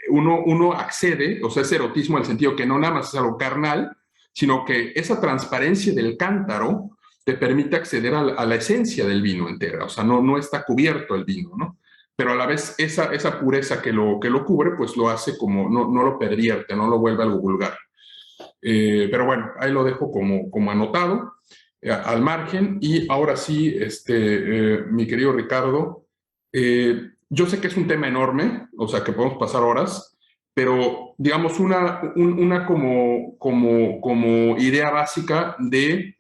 uno accede, o sea, ese erotismo en el sentido que no nada más es algo carnal, sino que esa transparencia del cántaro te permite acceder a la esencia del vino entera. O sea, no está cubierto el vino, ¿no? Pero a la vez esa pureza que lo cubre, pues lo hace como, no lo pervierte, no lo vuelve algo vulgar. Pero bueno, ahí lo dejo como anotado, al margen. Y ahora sí, mi querido Ricardo, yo sé que es un tema enorme, o sea, que podemos pasar horas, pero digamos una como idea básica de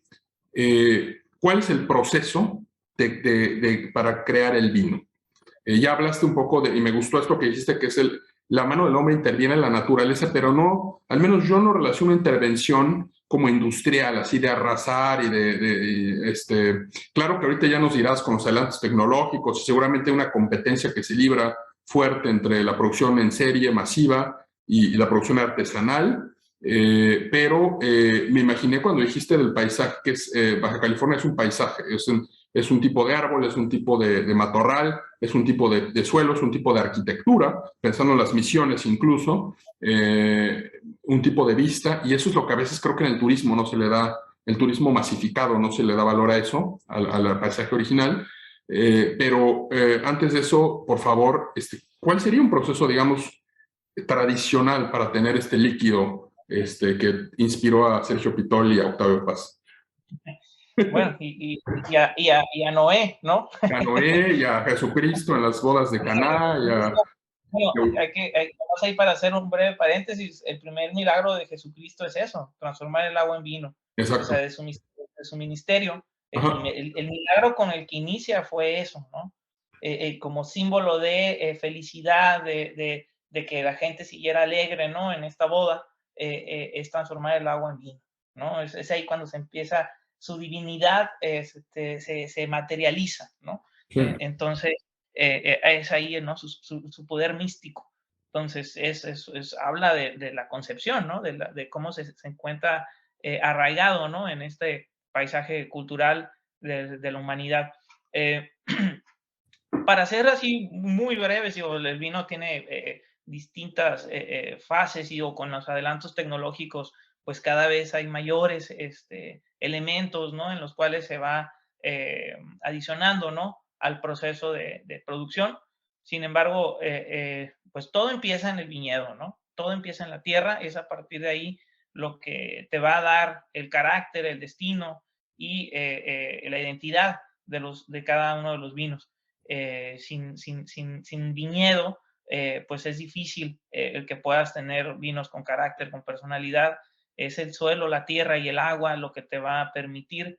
cuál es el proceso para crear el vino. Ya hablaste un poco y me gustó esto que dijiste, que es la mano del hombre interviene en la naturaleza, pero no, al menos yo no relaciono intervención como industrial, así de arrasar claro que ahorita ya nos dirás con los adelantos tecnológicos, seguramente una competencia que se libra fuerte entre la producción en serie masiva y la producción artesanal, pero me imaginé cuando dijiste del paisaje, que es, Baja California es un paisaje, es un tipo de árbol, es un tipo de matorral, es un tipo de suelo, es un tipo de arquitectura, pensando en las misiones incluso, un tipo de vista, y eso es lo que a veces creo que en el turismo no se le da, el turismo masificado no se le da valor a eso, al paisaje original. Pero antes de eso, por favor, ¿cuál sería un proceso, digamos, tradicional para tener este líquido que inspiró a Sergio Pitol y a Octavio Paz? Bueno, y a Noé, ¿no? A Noé y a Jesucristo en las bodas de Caná. Bueno, vamos a ir para hacer un breve paréntesis. El primer milagro de Jesucristo es eso, transformar el agua en vino. Exacto. O sea, de su ministerio. El milagro con el que inicia fue eso, ¿no? Como símbolo de felicidad, de que la gente siguiera alegre, ¿no? En esta boda, es transformar el agua en vino, ¿no? Es ahí cuando se empieza, su divinidad se materializa, ¿no? Sí. Entonces, es ahí, ¿no? Su poder místico. Entonces, habla de la concepción, ¿no? De cómo se encuentra arraigado, ¿no? En este paisaje cultural de la humanidad. Para ser así muy breve, el vino tiene distintas fases, y con los adelantos tecnológicos, pues cada vez hay mayores elementos, ¿no? En los cuales se va adicionando, ¿no? Al proceso de producción. Sin embargo, pues todo empieza en el viñedo, ¿no? Todo empieza en la tierra, es a partir de ahí lo que te va a dar el carácter, el destino y la identidad de cada uno de los vinos. Sin viñedo, pues es difícil el que puedas tener vinos con carácter, con personalidad. Es el suelo, la tierra y el agua lo que te va a permitir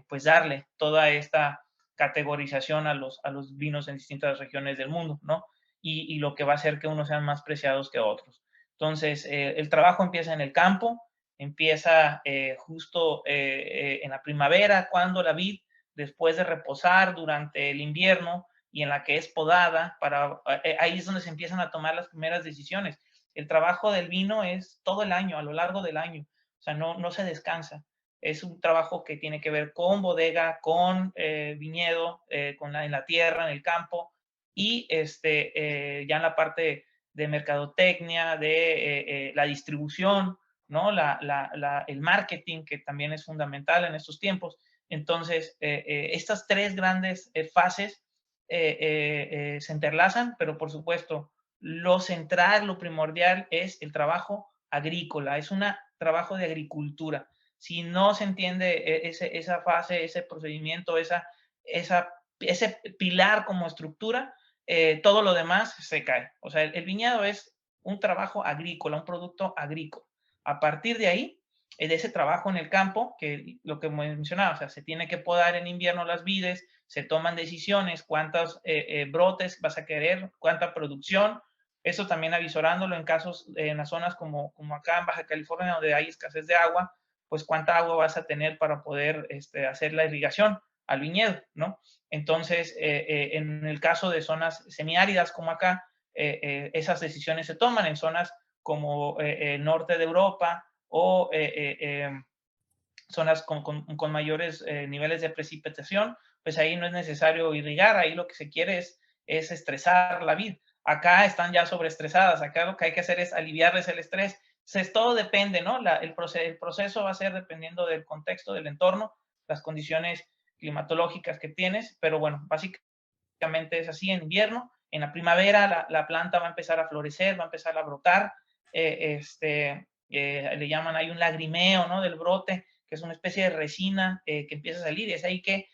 pues darle toda esta categorización a los vinos en distintas regiones del mundo, ¿no? Y lo que va a hacer que unos sean más preciados que otros. Entonces, el trabajo empieza en el campo, empieza justo en la primavera, cuando la vid, después de reposar durante el invierno y en la que es podada, ahí es donde se empiezan a tomar las primeras decisiones. El trabajo del vino es todo el año, a lo largo del año, o sea, no se descansa. Es un trabajo que tiene que ver con bodega, con viñedo, en la tierra, en el campo, y ya en la parte de mercadotecnia, de la distribución, ¿no? El marketing, que también es fundamental en estos tiempos. Entonces, estas tres grandes fases se entrelazan, pero por supuesto, lo central, lo primordial es el trabajo agrícola, es un trabajo de agricultura. Si no se entiende esa fase, ese procedimiento, ese pilar como estructura, todo lo demás se cae. O sea, el viñedo es un trabajo agrícola, un producto agrícola. A partir de ahí, de ese trabajo en el campo, que lo que mencionaba, o sea, se tiene que podar en invierno las vides, se toman decisiones, cuántos brotes vas a querer, cuánta producción. Eso también avisorándolo en casos, en las zonas como acá en Baja California, donde hay escasez de agua, pues cuánta agua vas a tener para poder hacer la irrigación al viñedo, ¿no? Entonces, en el caso de zonas semiáridas como acá, esas decisiones se toman en zonas como el norte de Europa o zonas con mayores niveles de precipitación, pues ahí no es necesario irrigar, ahí lo que se quiere es estresar la vid. Acá están ya sobreestresadas, acá lo que hay que hacer es aliviarles el estrés. Entonces, todo depende, ¿no? El proceso va a ser dependiendo del contexto, del entorno, las condiciones climatológicas que tienes, pero bueno, básicamente es así en invierno. En la primavera la planta va a empezar a florecer, va a empezar a brotar, le llaman, hay un lagrimeo, ¿no? Del brote, que es una especie de resina que empieza a salir, y es ahí que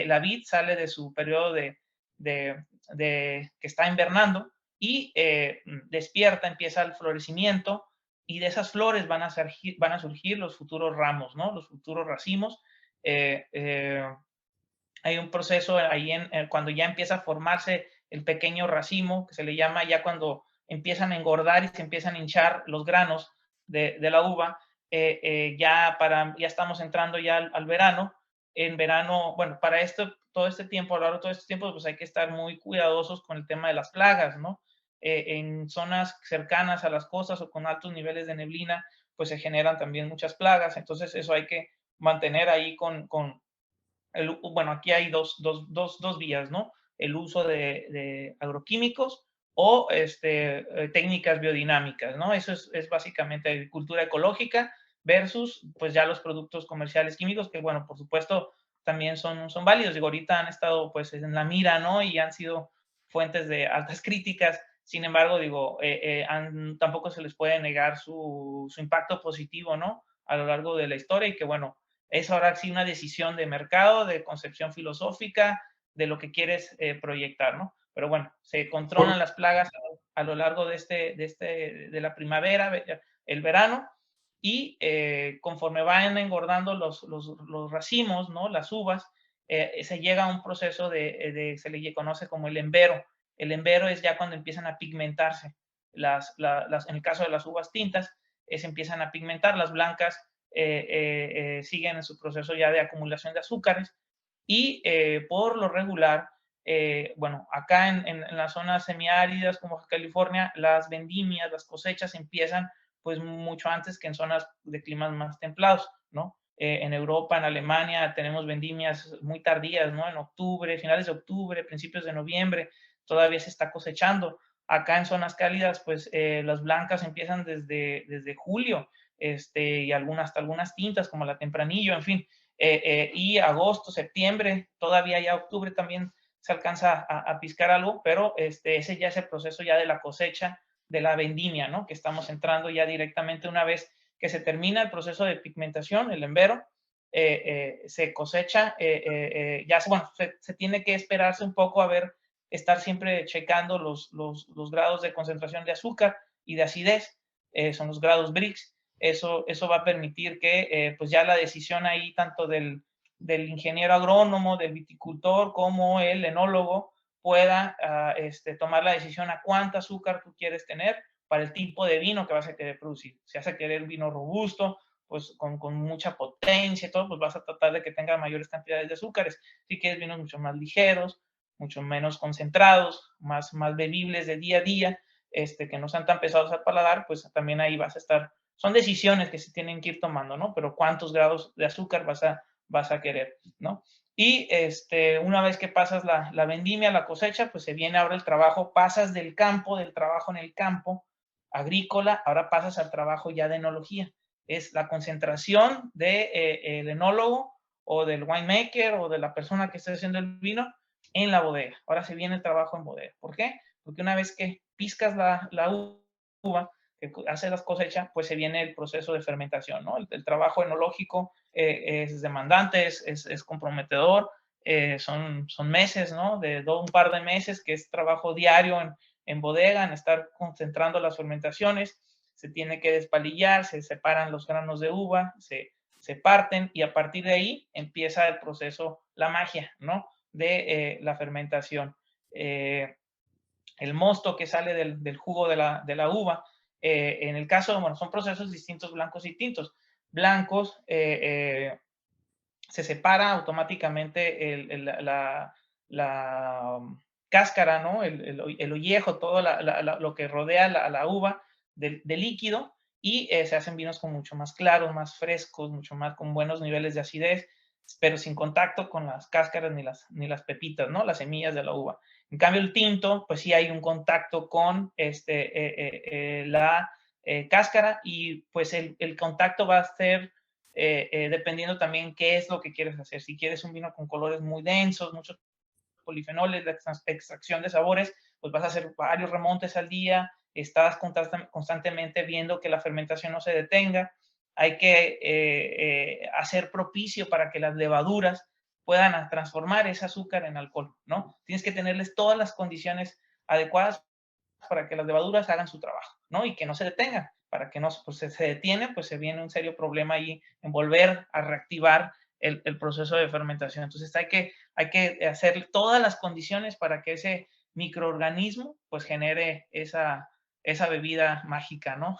la vid sale de su periodo que está invernando y despierta, empieza el florecimiento, y de esas flores van a surgir los futuros ramos, ¿no? Los futuros racimos. hay un proceso ahí cuando ya empieza a formarse el pequeño racimo, que se le llama ya cuando empiezan a engordar y se empiezan a hinchar los granos de la uva, ya estamos entrando ya al verano. En verano, bueno, para esto, todo este tiempo, a lo largo de todo este tiempo, pues hay que estar muy cuidadosos con el tema de las plagas, ¿no? En zonas cercanas a las costas o con altos niveles de neblina, pues se generan también muchas plagas, entonces eso hay que mantener ahí bueno, aquí hay dos vías, ¿no? El uso de agroquímicos o técnicas biodinámicas, ¿no? Eso es básicamente agricultura ecológica versus, pues, ya los productos comerciales químicos, que, bueno, por supuesto, también son válidos. Digo, ahorita han estado, pues, en la mira, ¿no? Y han sido fuentes de altas críticas. Sin embargo, digo, tampoco se les puede negar su impacto positivo, ¿no? A lo largo de la historia y que, bueno, es ahora sí una decisión de mercado, de concepción filosófica, de lo que quieres proyectar, ¿no? Pero bueno, se controlan las plagas a lo largo de la primavera, el verano, y conforme van engordando los racimos, ¿no? Las uvas, se llega a un proceso se le conoce como el embero. El embero es ya cuando empiezan a pigmentarse. En el caso de las uvas tintas, se empiezan a pigmentar, las blancas siguen en su proceso ya de acumulación de azúcares y por lo regular, bueno, acá en las zonas semiáridas como California, las vendimias, las cosechas empiezan pues mucho antes que en zonas de climas más templados, ¿no? En Europa, en Alemania, tenemos vendimias muy tardías, ¿no? En octubre, finales de octubre, principios de noviembre, todavía se está cosechando. Acá en zonas cálidas, pues las blancas empiezan desde julio, y hasta algunas tintas como la tempranillo, en fin, y agosto, septiembre, todavía ya octubre también se alcanza a piscar algo, pero ese ya es el proceso ya de la cosecha de la vendimia, ¿no? Que estamos entrando ya directamente una vez que se termina el proceso de pigmentación, el embero, se cosecha, bueno, se tiene que esperarse un poco a ver, estar siempre checando los grados de concentración de azúcar y de acidez, son los grados Brix. Eso va a permitir que pues ya la decisión ahí tanto del ingeniero agrónomo, del viticultor, como el enólogo pueda tomar la decisión a cuánta azúcar tú quieres tener para el tipo de vino que vas a querer producir. Si vas a querer vino robusto, pues con mucha potencia y todo, pues vas a tratar de que tenga mayores cantidades de azúcares. Si quieres vinos mucho más ligeros, mucho menos concentrados, más bebibles de día a día, que no sean tan pesados al paladar, pues también ahí vas a estar. Son decisiones que se tienen que ir tomando, ¿no? Pero cuántos grados de azúcar vas a querer, ¿no? Y una vez que pasas la vendimia, la cosecha, pues se viene ahora el trabajo, pasas del trabajo en el campo agrícola, ahora pasas al trabajo ya de enología. Es la concentración del enólogo o del winemaker o de la persona que está haciendo el vino en la bodega. Ahora se viene el trabajo en bodega. ¿Por qué? Porque una vez que piscas la uva, que hace las cosechas, pues se viene el proceso de fermentación, ¿no? El trabajo enológico es demandante, es comprometedor, son meses, ¿no? Un par de meses, que es trabajo diario en bodega, en estar concentrando las fermentaciones, se tiene que despalillar, se separan los granos de uva, se parten y a partir de ahí empieza el proceso, la magia, ¿no? De la fermentación. El mosto que sale del jugo de la uva, en el caso, bueno, son procesos distintos, blancos y tintos. Blancos, se separa automáticamente la cáscara, ¿no? El ollejo, todo lo que rodea la uva de líquido, y se hacen vinos con mucho más claros, más frescos, mucho más con buenos niveles de acidez, pero sin contacto con las cáscaras ni las pepitas, ¿no? Las semillas de la uva. En cambio, el tinto, pues sí hay un contacto con la cáscara, y pues el contacto va a ser dependiendo también qué es lo que quieres hacer. Si quieres un vino con colores muy densos, muchos polifenoles, la extracción de sabores, pues vas a hacer varios remontes al día, estás constantemente viendo que la fermentación no se detenga. Hay que hacer propicio para que las levaduras puedan transformar ese azúcar en alcohol, ¿no? Tienes que tenerles todas las condiciones adecuadas para que las levaduras hagan su trabajo, ¿no? Y que no se detengan. Para que no, pues se detiene, pues se viene un serio problema ahí en volver a reactivar el proceso de fermentación. Entonces hay que hacer todas las condiciones para que ese microorganismo pues genere esa bebida mágica, ¿no?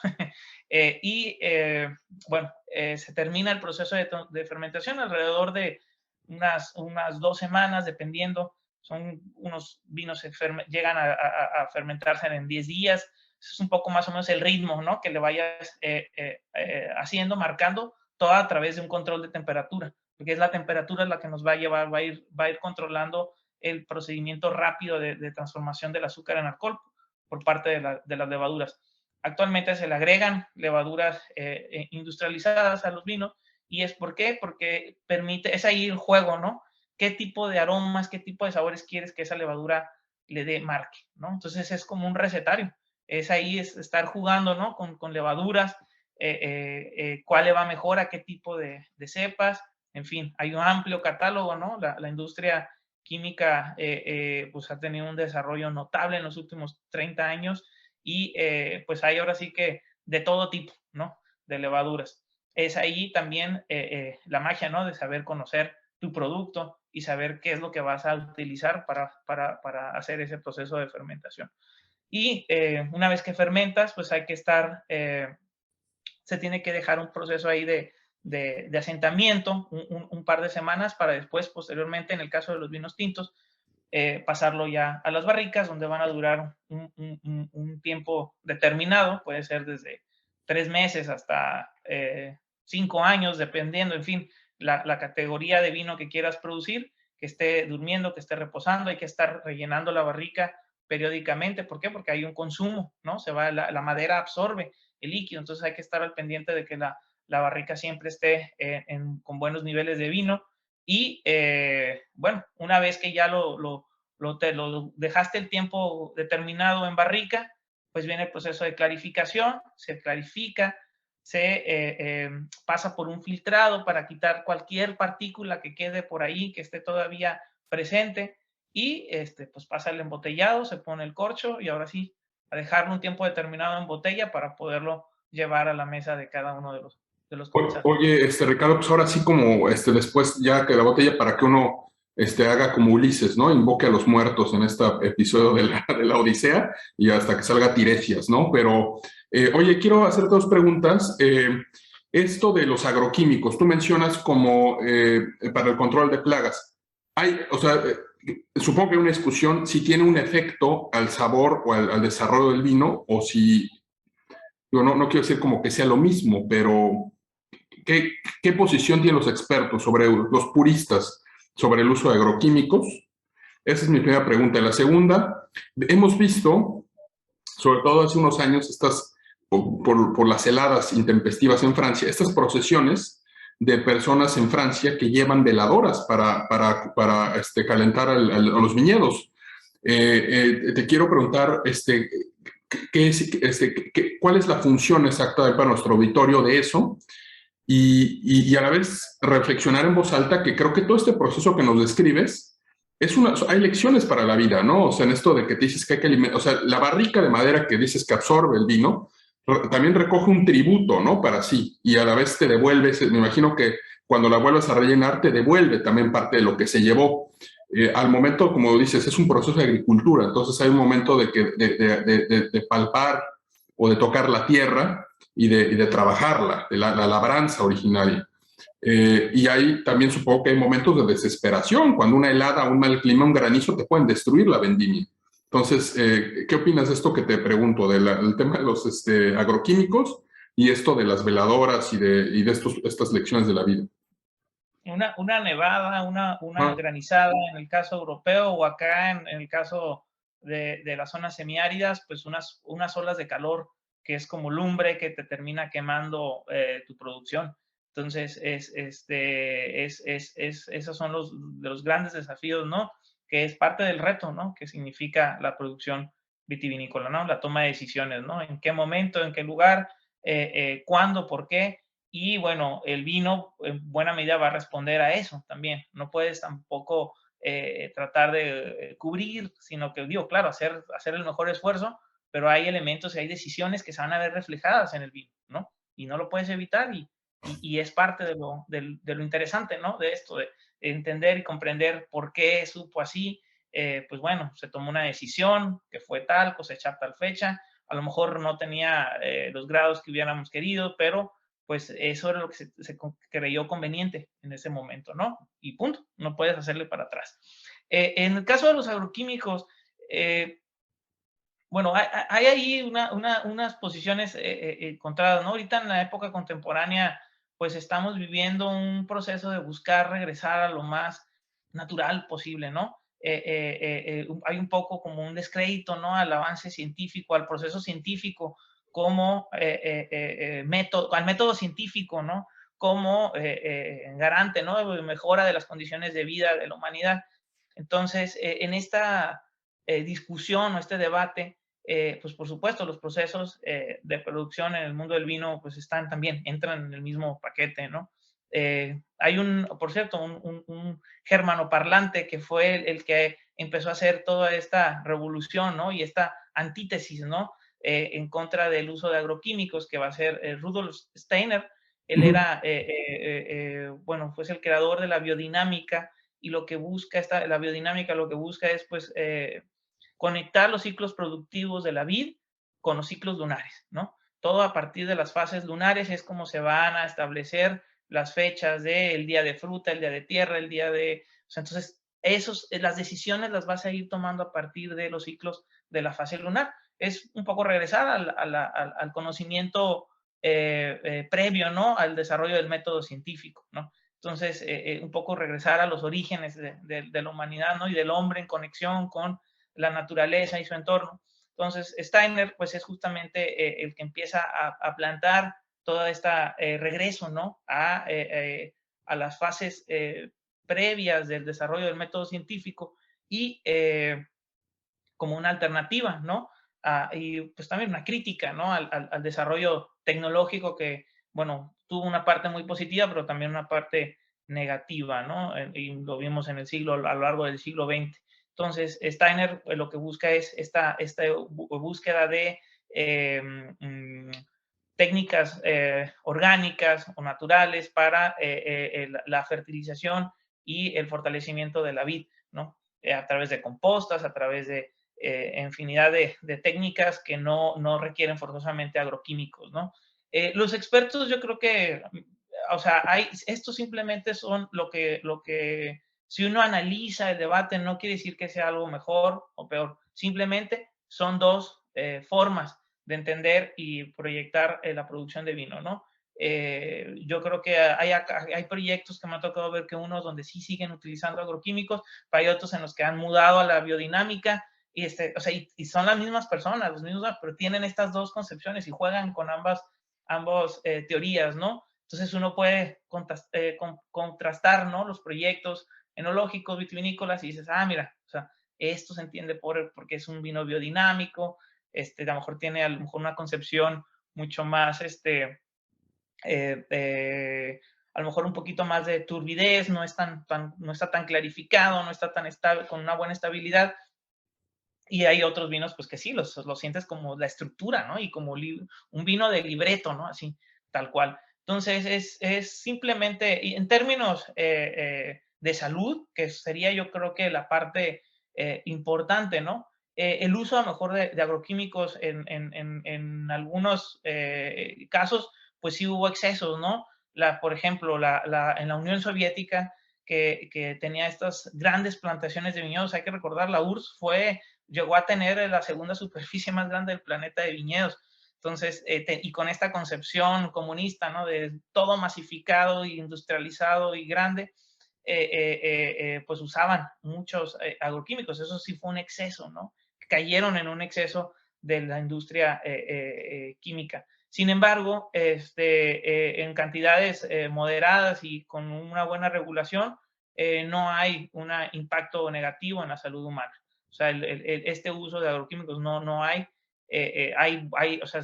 Bueno, se termina el proceso de fermentación alrededor de unas 2 semanas, dependiendo. Son unos vinos que llegan a fermentarse en 10 días. Eso es un poco más o menos el ritmo, ¿no? Que le vayas haciendo, marcando, todo a través de un control de temperatura, porque es la temperatura la que nos va a llevar, va a ir controlando el procedimiento rápido de transformación del azúcar en alcohol por parte de las levaduras. Actualmente se le agregan levaduras industrializadas a los vinos. ¿Y es por qué? Porque permite, es ahí el juego, ¿no? ¿Qué tipo de aromas, qué tipo de sabores quieres que esa levadura le dé marque, ¿no? Entonces es como un recetario. Es ahí estar jugando, ¿no? Con levaduras, cuál le va mejor a qué tipo de cepas. En fin, hay un amplio catálogo, ¿no? La industria química pues ha tenido un desarrollo notable en los últimos 30 años y pues hay ahora sí que de todo tipo, ¿no? De levaduras. Es ahí también la magia, ¿no? De saber conocer tu producto y saber qué es lo que vas a utilizar para hacer ese proceso de fermentación. Y una vez que fermentas, pues hay que estar, se tiene que dejar un proceso ahí de asentamiento, un par de semanas para después, posteriormente, en el caso de los vinos tintos, pasarlo ya a las barricas, donde van a durar un tiempo determinado, puede ser desde 3 meses hasta 5 años, dependiendo, en fin, la categoría de vino que quieras producir, que esté durmiendo, que esté reposando, hay que estar rellenando la barrica periódicamente. ¿Por qué? Porque hay un consumo, ¿no? La madera absorbe el líquido, entonces hay que estar al pendiente de que la barrica siempre esté con buenos niveles de vino. Y bueno, una vez que ya lo dejaste el tiempo determinado en barrica, pues viene el proceso de clarificación, se clarifica, se pasa por un filtrado para quitar cualquier partícula que quede por ahí, que esté todavía presente, y pues pasa el embotellado, se pone el corcho y ahora sí, a dejarlo un tiempo determinado en botella para poderlo llevar a la mesa de cada uno de los comensales. Oye, Ricardo, pues ahora sí como después ya que la botella para que uno haga como Ulises, ¿no? Invoque a los muertos en este episodio de la Odisea y hasta que salga Tiresias, ¿no? Pero, oye, quiero hacer dos preguntas. Esto de los agroquímicos, tú mencionas como para el control de plagas. O sea, supongo que hay una discusión si tiene un efecto al sabor o al desarrollo del vino o si, yo no quiero decir como que sea lo mismo, pero ¿qué posición tienen los expertos sobre los puristas sobre el uso de agroquímicos? Esa es mi primera pregunta. Y la segunda, hemos visto, sobre todo hace unos años, por las heladas intempestivas en Francia, estas procesiones de personas en Francia que llevan veladoras para calentar a los viñedos. Te quiero preguntar, ¿cuál es la función exacta para nuestro auditorio de eso? Y a la vez reflexionar en voz alta que creo que todo este proceso que nos describes hay lecciones para la vida, ¿no? O sea, en esto de que te dices que hay que alimentar, o sea, la barrica de madera que dices que absorbe el vino, también recoge un tributo, ¿no? Para sí, y a la vez te devuelve, me imagino que cuando la vuelvas a rellenar, te devuelve también parte de lo que se llevó. Al momento, como dices, es un proceso de agricultura, entonces hay un momento de palpar o de tocar la tierra y de trabajarla, de la labranza originaria. Y ahí también supongo que hay momentos de desesperación, cuando una helada, un mal clima, un granizo te pueden destruir la vendimia. Entonces, ¿qué opinas de esto que te pregunto, del tema de los agroquímicos y esto de las veladoras y de estas lecciones de la vida? Una nevada, una granizada en el caso europeo, o acá en el caso de las zonas semiáridas, pues unas olas de calor que es como lumbre que te termina quemando tu producción. Entonces, esos son los grandes desafíos, ¿no? Que es parte del reto, ¿no? Que significa la producción vitivinícola, ¿no? La toma de decisiones, ¿no? En qué momento, en qué lugar, cuándo, por qué. Y bueno, el vino en buena medida va a responder a eso también. No puedes tampoco tratar de cubrir, sino que, digo, claro, hacer el mejor esfuerzo, pero hay elementos y hay decisiones que se van a ver reflejadas en el vino, ¿no? Y no lo puedes evitar y es parte de lo interesante, ¿no? De esto, de entender y comprender por qué supo así. Pues bueno, se tomó una decisión que fue tal, cosechar tal fecha. A lo mejor no tenía los grados que hubiéramos querido, pero pues eso era lo que se creyó conveniente en ese momento, ¿no? Y punto, no puedes hacerle para atrás. En el caso de los agroquímicos, bueno, hay ahí unas posiciones encontradas, ¿no? Ahorita en la época contemporánea, pues estamos viviendo un proceso de buscar regresar a lo más natural posible, ¿no? Hay un poco como un descrédito, ¿no? Al avance científico, al proceso científico, como método, al método científico, ¿no? Como garante, ¿no? De mejora de las condiciones de vida de la humanidad. Entonces, en esta discusión o este debate, pues por supuesto los procesos de producción en el mundo del vino pues están también, entran en el mismo paquete, ¿no? Hay por cierto, un germanoparlante que fue el que empezó a hacer toda esta revolución, ¿no? Y esta antítesis, ¿no? En contra del uso de agroquímicos, que va a ser Rudolf Steiner. Él era, bueno, pues el creador de la biodinámica, y lo que busca la biodinámica lo que busca es pues conectar los ciclos productivos de la vid con los ciclos lunares, ¿no? Todo a partir de las fases lunares es como se van a establecer las fechas del día de fruta, el día de tierra, el día de... O sea, entonces, las decisiones las vas a ir tomando a partir de los ciclos de la fase lunar. Es un poco regresar al conocimiento previo, ¿no? Al desarrollo del método científico, ¿no? Entonces, un poco regresar a los orígenes de la humanidad, ¿no? Y del hombre en conexión con la naturaleza y su entorno. Entonces, Steiner, pues es justamente el que empieza a plantar toda esta regreso, ¿no? A las fases previas del desarrollo del método científico y como una alternativa, ¿no? Y pues también una crítica, ¿no? Al desarrollo tecnológico que, bueno, tuvo una parte muy positiva, pero también una parte negativa, ¿no? Y lo vimos en el siglo, a lo largo del siglo XX. Entonces, Steiner lo que busca es esta búsqueda de técnicas orgánicas o naturales para la fertilización y el fortalecimiento de la vid, ¿no? A través de compostas, a través de infinidad de técnicas que no requieren forzosamente agroquímicos, ¿no? Los expertos yo creo que, o sea, estos simplemente son lo que, si uno analiza el debate, no quiere decir que sea algo mejor o peor, simplemente son dos formas de entender y proyectar la producción de vino, ¿no? Yo creo que hay proyectos que me ha tocado ver que unos donde sí siguen utilizando agroquímicos, pero hay otros en los que han mudado a la biodinámica y, o sea, y son las mismas personas, los mismos, pero tienen estas dos concepciones y juegan con ambas teorías, ¿no? Entonces uno puede contrastar, ¿no? Los proyectos enológicos, vitivinícolas y dices, mira, o sea, esto se entiende porque es un vino biodinámico, a lo mejor tiene a lo mejor una concepción mucho más, a lo mejor un poquito más de turbidez, no está tan clarificado, no está tan estable, con una buena estabilidad. Y hay otros vinos, pues que sí, los sientes como la estructura, ¿no? Y como un vino de libreto, ¿no? Así, tal cual. Entonces, es simplemente, en términos de salud, que sería yo creo que la parte importante, ¿no? El uso a lo mejor de agroquímicos en algunos casos, pues sí hubo excesos, ¿no? Por ejemplo, en la Unión Soviética, que tenía estas grandes plantaciones de viñedos, hay que recordar, la URSS llegó a tener la segunda superficie más grande del planeta de viñedos. Entonces, y con esta concepción comunista, ¿no? De todo masificado, industrializado y grande, pues usaban muchos agroquímicos. Eso sí fue un exceso, ¿no? Cayeron en un exceso de la industria química. Sin embargo, en cantidades moderadas y con una buena regulación, no hay un impacto negativo en la salud humana. O sea, este uso de agroquímicos no hay, o sea,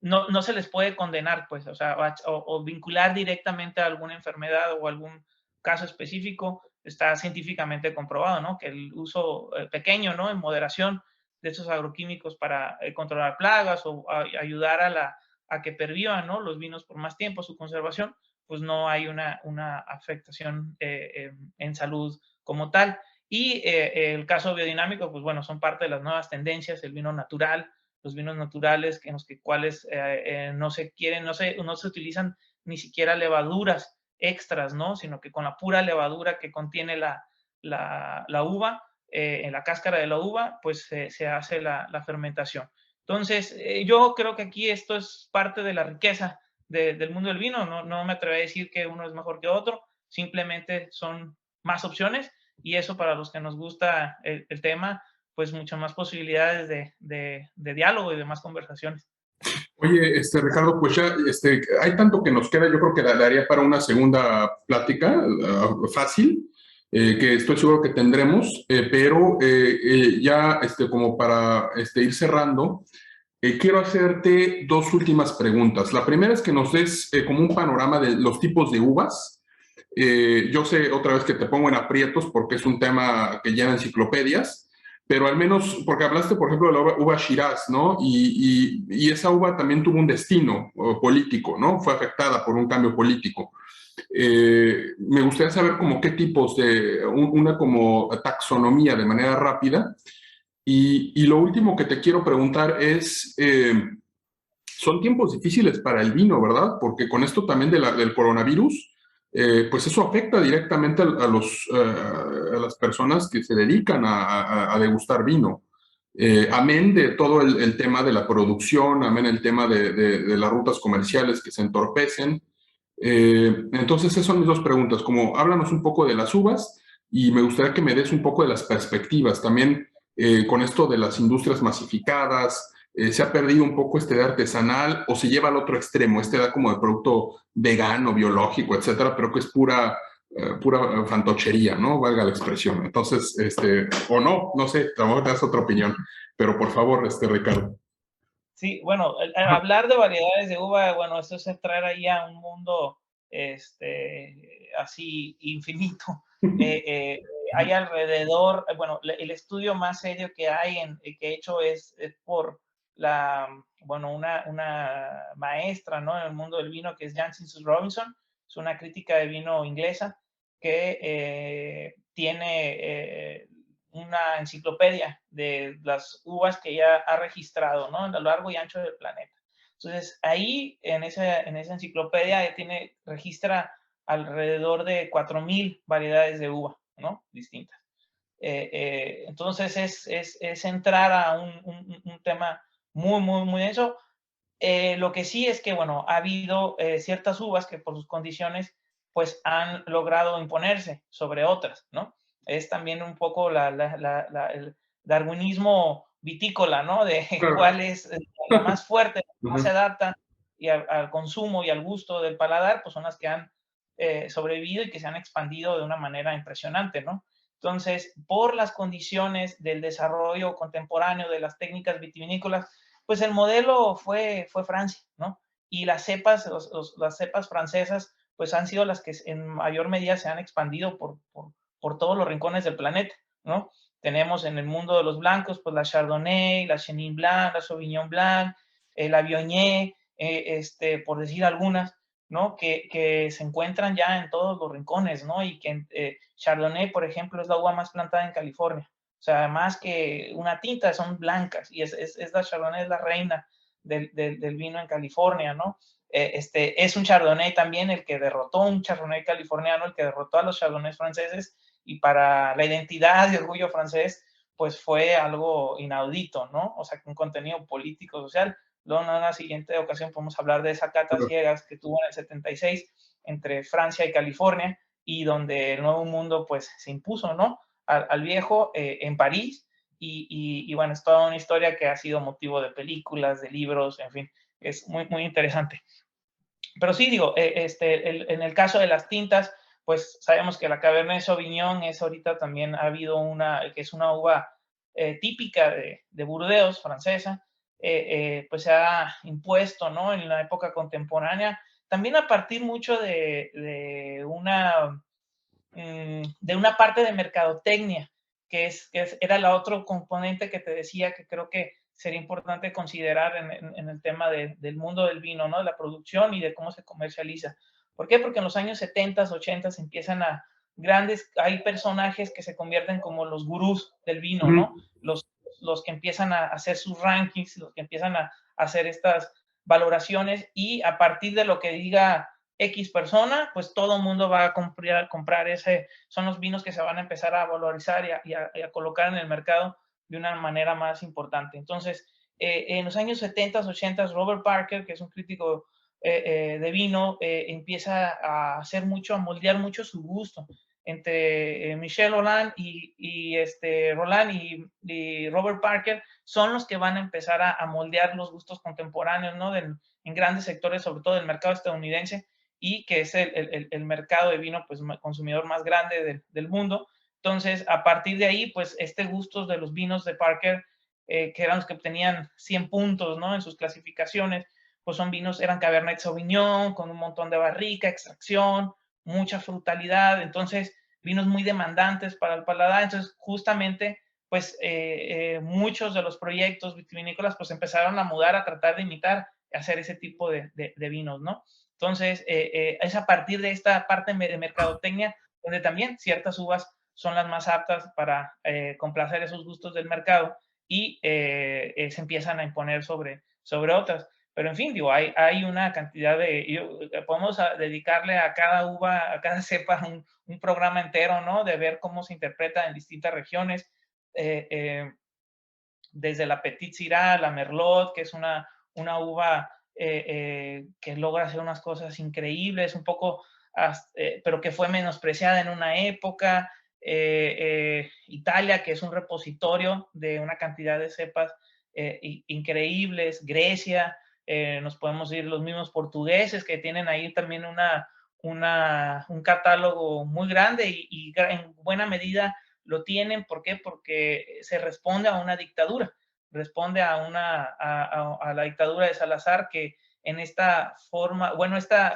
no se les puede condenar, pues, o sea, o vincular directamente a alguna enfermedad o algún caso específico. Está científicamente comprobado, ¿no? Que el uso pequeño, ¿no? En moderación de estos agroquímicos para controlar plagas o ayudar a que pervivan, ¿no?, los vinos por más tiempo, su conservación, pues no hay una afectación en salud como tal. Y el caso biodinámico, pues bueno, son parte de las nuevas tendencias, el vino natural, los vinos naturales en los cuales no se utilizan ni siquiera levaduras extras, ¿no?, sino que con la pura levadura que contiene la uva, en la cáscara de la uva, pues se hace la fermentación. Entonces, yo creo que aquí esto es parte de la riqueza del mundo del vino. No me atrevo a decir que uno es mejor que otro, simplemente son más opciones, y eso, para los que nos gusta el tema, pues muchas más posibilidades de diálogo y de más conversaciones. Oye, Ricardo, pues ya hay tanto que nos queda, yo creo que daría para una segunda plática fácil, que estoy seguro que tendremos, pero ya como para ir cerrando, quiero hacerte dos últimas preguntas. La primera es que nos des como un panorama de los tipos de uvas. Yo sé otra vez que te pongo en aprietos porque es un tema que llena enciclopedias, pero al menos, porque hablaste, por ejemplo, de la uva Shiraz, ¿no? Y esa uva también tuvo un destino político, ¿no? Fue afectada por un cambio político. Me gustaría saber como qué tipos una como taxonomía de manera rápida. Y lo último que te quiero preguntar es, son tiempos difíciles para el vino, ¿verdad? Porque con esto también del coronavirus, pues eso afecta directamente a las personas que se dedican a degustar vino. Amén de todo el tema de la producción, amén el tema de las rutas comerciales que se entorpecen. Entonces, esas son mis dos preguntas, como háblanos un poco de las uvas y me gustaría que me des un poco de las perspectivas. También con esto de las industrias masificadas, se ha perdido un poco de artesanal o se lleva al otro extremo, da como de producto vegano, biológico, etcétera, pero que es pura fantochería, ¿no? Valga la expresión. Entonces, o no sé, a lo mejor te das otra opinión, pero por favor, Ricardo. Sí, bueno, hablar de variedades de uva, bueno, eso es entrar ahí a un mundo así infinito. Hay alrededor, bueno, el estudio más serio que hay, que he hecho es por una maestra, ¿no?, en el mundo del vino, que es Jancis Robinson. Es una crítica de vino inglesa que tiene una enciclopedia de las uvas que ella ha registrado, ¿no?, a lo largo y ancho del planeta. Entonces, ahí, en esa enciclopedia, registra alrededor de 4,000 variedades de uva, ¿no?, distintas. Entonces, es entrar a un tema muy, muy, muy denso. Lo que sí es que, bueno, ha habido ciertas uvas que por sus condiciones, pues han logrado imponerse sobre otras, ¿no? Es también un poco el darwinismo vitícola, ¿no? De Claro. cuál es la más fuerte, la que más se Ujú. adapta y al consumo y al gusto del paladar, pues son las que han sobrevivido y que se han expandido de una manera impresionante, ¿no? Entonces, por las condiciones del desarrollo contemporáneo de las técnicas vitivinícolas, pues el modelo fue Francia, ¿no? Y las cepas, las cepas francesas, pues han sido las que en mayor medida se han expandido por todos los rincones del planeta, ¿no? Tenemos en el mundo de los blancos, pues la Chardonnay, la Chenin Blanc, la Sauvignon Blanc, la Viognier, por decir algunas, ¿no? Que se encuentran ya en todos los rincones, ¿no? Y que Chardonnay, por ejemplo, es la uva más plantada en California. O sea, más que una tinta, son blancas, y la Chardonnay es la reina del vino en California, ¿no? Es un Chardonnay también un Chardonnay californiano, el que derrotó a los Chardonnays franceses, y para la identidad y orgullo francés, pues fue algo inaudito, ¿no? O sea, un contenido político, social. Luego, en una siguiente ocasión, podemos hablar de esa cata ciegas que tuvo en el 76 entre Francia y California, y donde el Nuevo Mundo, pues, se impuso, ¿no?, al viejo en París, y bueno, es toda una historia que ha sido motivo de películas, de libros, en fin, es muy, muy interesante. Pero sí, digo, en el caso de las tintas, pues sabemos que la Cabernet Sauvignon ahorita también ha habido que es una uva típica de Burdeos, francesa, pues se ha impuesto, ¿no?, en la época contemporánea, también a partir mucho de una parte de mercadotecnia, que era el otro componente que te decía, que creo que sería importante considerar en el tema del mundo del vino, ¿no? De la producción y de cómo se comercializa. ¿Por qué? Porque en los años 70, 80 empiezan hay personajes que se convierten como los gurús del vino, ¿no? Los que empiezan a hacer sus rankings, los que empiezan a hacer estas valoraciones, y a partir de lo que diga X persona, pues todo el mundo va a comprar son los vinos que se van a empezar a valorizar y a colocar en el mercado de una manera más importante. Entonces, en los años 70, 80, Robert Parker, que es un crítico de vino, empieza a hacer mucho, a moldear mucho su gusto entre Michel Rolland Roland y Robert Parker. Son los que van a empezar a moldear los gustos contemporáneos, ¿no? En grandes sectores, sobre todo del mercado estadounidense, y que es el mercado de vino pues consumidor más grande del mundo. Entonces, a partir de ahí, pues gustos de los vinos de Parker, que eran los que obtenían 100 puntos, ¿no? En sus clasificaciones, pues eran Cabernet Sauvignon, con un montón de barrica, extracción, mucha frutalidad. Entonces, vinos muy demandantes para el paladar. Entonces, justamente, pues muchos de los proyectos vitivinícolas pues empezaron a mudar, a tratar de imitar, hacer ese tipo de vinos, ¿no? Entonces, es a partir de esta parte de mercadotecnia donde también ciertas uvas son las más aptas para complacer esos gustos del mercado, y se empiezan a imponer sobre otras. Pero en fin, digo, hay una cantidad podemos dedicarle a cada uva, a cada cepa, un programa entero, ¿no? De ver cómo se interpreta en distintas regiones, desde la Petit Syrah, la Merlot, que es una uva que logra hacer unas cosas increíbles, un poco, pero que fue menospreciada en una época. Italia, que es un repositorio de una cantidad de cepas increíbles. Grecia, nos podemos ir los mismos portugueses, que tienen ahí también un catálogo muy grande, y en buena medida lo tienen. ¿Por qué? Porque se responde a una dictadura, responde a la dictadura de Salazar, que en esta forma,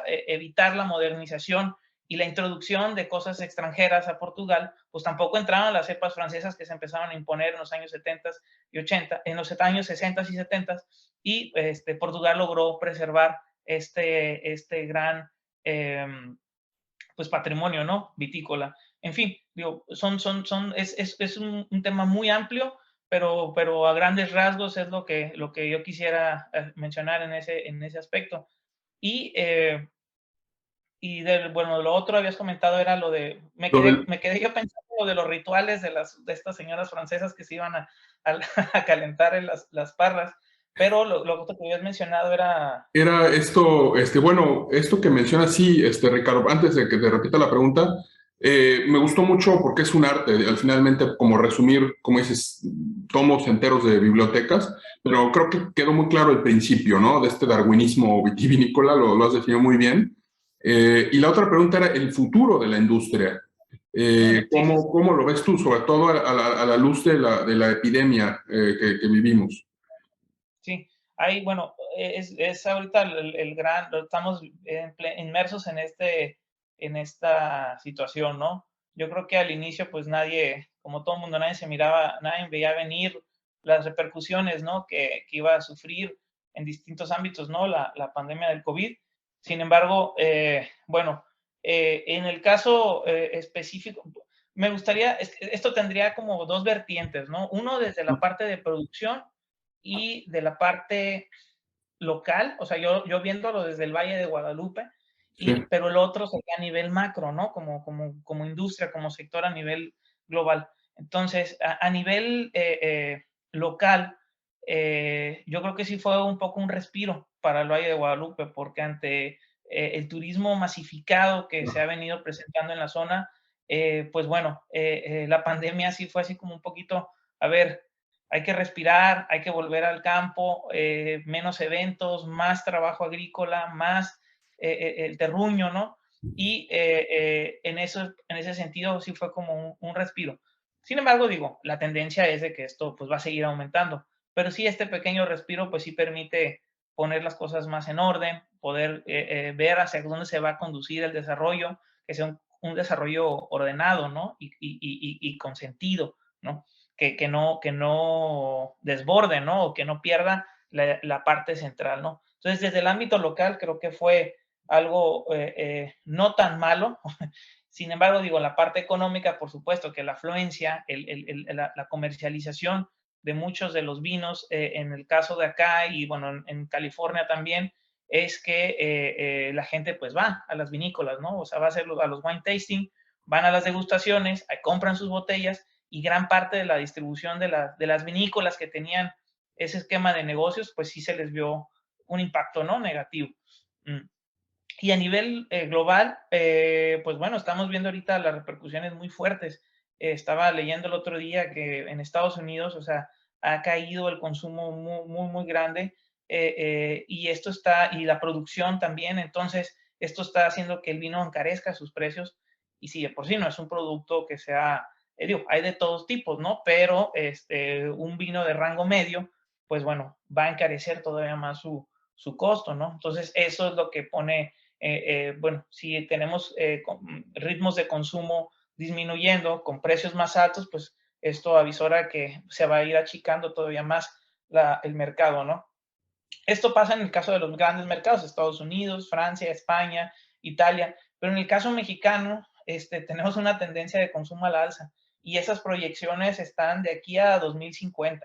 evitar la modernización y la introducción de cosas extranjeras a Portugal, pues tampoco entraron las cepas francesas que se empezaron a imponer en los años 70 y 80, en los años 60 y 70, y Portugal logró preservar este gran pues patrimonio, ¿no? Vitícola. En fin, digo, es un tema muy amplio, pero a grandes rasgos es lo que yo quisiera mencionar en ese aspecto. Bueno, lo otro habías comentado era lo de, me quedé yo pensando lo de los rituales de estas señoras francesas que se iban a calentar en las parras, pero lo otro que habías mencionado era... Era esto, bueno, esto que mencionas, sí, Ricardo, antes de que te repita la pregunta, me gustó mucho porque es un arte, al finalmente, como resumir, como dices, tomos enteros de bibliotecas, pero creo que quedó muy claro el principio, ¿no? De este darwinismo vitivinícola, lo has definido muy bien. Y la otra pregunta era el futuro de la industria. ¿Cómo lo ves tú, sobre todo a la luz de la epidemia que vivimos? Sí, bueno, es ahorita estamos inmersos en esta situación, ¿no? Yo creo que al inicio, pues como todo el mundo, nadie veía venir las repercusiones, ¿no? Que iba a sufrir en distintos ámbitos, ¿no? La pandemia del COVID. Sin embargo, bueno, en el caso específico, me gustaría, esto tendría como dos vertientes, ¿no? Uno desde la parte de producción y de la parte local, o sea, yo viéndolo desde el Valle de Guadalupe, Sí. pero el otro sería a nivel macro, ¿no? Como industria, como sector a nivel global. Entonces, a nivel local, yo creo que sí fue un poco un respiro para el Valle de Guadalupe, porque ante el turismo masificado que se ha venido presentando en la zona, pues bueno, la pandemia sí fue así como un poquito, a ver, hay que respirar, hay que volver al campo, menos eventos, más trabajo agrícola, más el terruño, ¿no? Y en ese sentido sí fue como un respiro. Sin embargo, digo, la tendencia es de que esto pues va a seguir aumentando, pero sí este pequeño respiro pues sí permite poner las cosas más en orden, poder ver hacia dónde se va a conducir el desarrollo, que sea un desarrollo ordenado, ¿no? Y con sentido, ¿no? que no desborde, ¿no? O que no pierda la parte central, ¿no? Entonces, desde el ámbito local creo que fue algo no tan malo. Sin embargo, digo, la parte económica, por supuesto que la afluencia, la comercialización de muchos de los vinos, en el caso de acá y bueno, en California también, es que la gente pues va a las vinícolas, ¿no? O sea, va a hacer a los wine tasting, van a las degustaciones, compran sus botellas y gran parte de la distribución de las vinícolas que tenían ese esquema de negocios, pues sí se les vio un impacto, ¿no? Negativo. Y a nivel global, pues bueno, estamos viendo ahorita las repercusiones muy fuertes. Estaba leyendo el otro día que en Estados Unidos, o sea, ha caído el consumo muy grande y esto está, y la producción también, entonces esto está haciendo que el vino encarezca sus precios y si de por sí no es un producto que sea, digo, hay de todos tipos, ¿no? Pero un vino de rango medio, pues bueno, va a encarecer todavía más su costo, ¿no? Entonces eso es lo que pone bueno, si tenemos ritmos de consumo disminuyendo con precios más altos, pues esto avisora que se va a ir achicando todavía más el mercado, ¿no? Esto pasa en el caso de los grandes mercados, Estados Unidos, Francia, España, Italia, pero en el caso mexicano tenemos una tendencia de consumo a la alza y esas proyecciones están de aquí a 2050.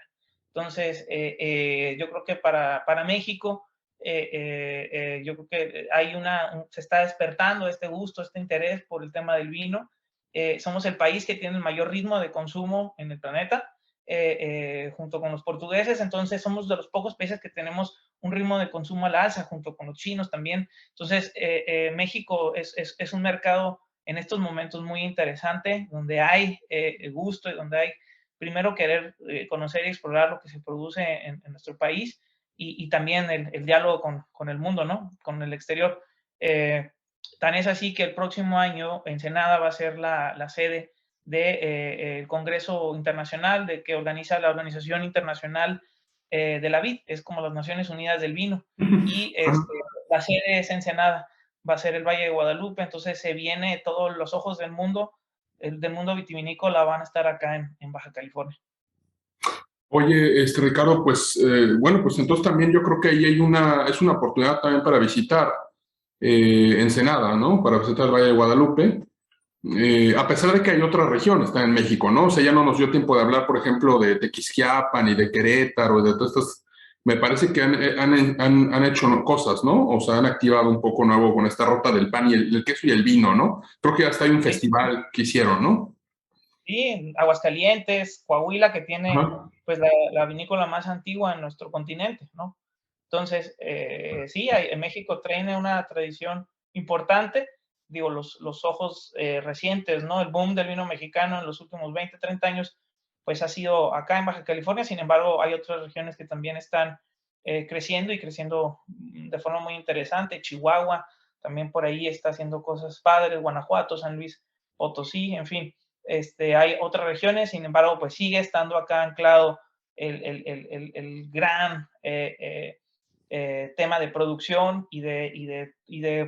Entonces, yo creo que para México, yo creo que hay se está despertando este gusto, este interés por el tema del vino. Somos el país que tiene el mayor ritmo de consumo en el planeta, junto con los portugueses, entonces somos de los pocos países que tenemos un ritmo de consumo a la alza, junto con los chinos también. Entonces, México es un mercado en estos momentos muy interesante, donde hay gusto y donde hay, primero, querer conocer y explorar lo que se produce en nuestro país y también el diálogo con el mundo, ¿no? Con el exterior. Tan es así que el próximo año Ensenada va a ser la sede del Congreso Internacional que organiza la Organización Internacional de la Vid, es como las Naciones Unidas del Vino, y la sede es Ensenada, va a ser el Valle de Guadalupe, entonces se viene todos los ojos del mundo vitivinícola van a estar acá en Baja California. Oye, Ricardo, pues bueno, pues entonces también yo creo que ahí es una oportunidad también para visitar Ensenada, ¿no? Para visitar el Valle de Guadalupe. A pesar de que hay otras regiones, está en México, ¿no? O sea, ya no nos dio tiempo de hablar, por ejemplo, de Tequisquiapan y de Querétaro y de todas estas. Me parece que han hecho cosas, ¿no? O sea, han activado un poco nuevo con esta ruta del pan y el queso y el vino, ¿no? Creo que hasta hay un festival que hicieron, ¿no? Sí, Aguascalientes, Coahuila, que tiene Ajá. pues la vinícola más antigua en nuestro continente, ¿no? Entonces, sí, en México tiene una tradición importante, digo, los ojos recientes, ¿no? El boom del vino mexicano en los últimos 20, 30 años, pues ha sido acá en Baja California, sin embargo, hay otras regiones que también están creciendo y creciendo de forma muy interesante. Chihuahua también por ahí está haciendo cosas padres, Guanajuato, San Luis Potosí, en fin. Hay otras regiones, sin embargo, pues sigue estando acá anclado el gran tema de producción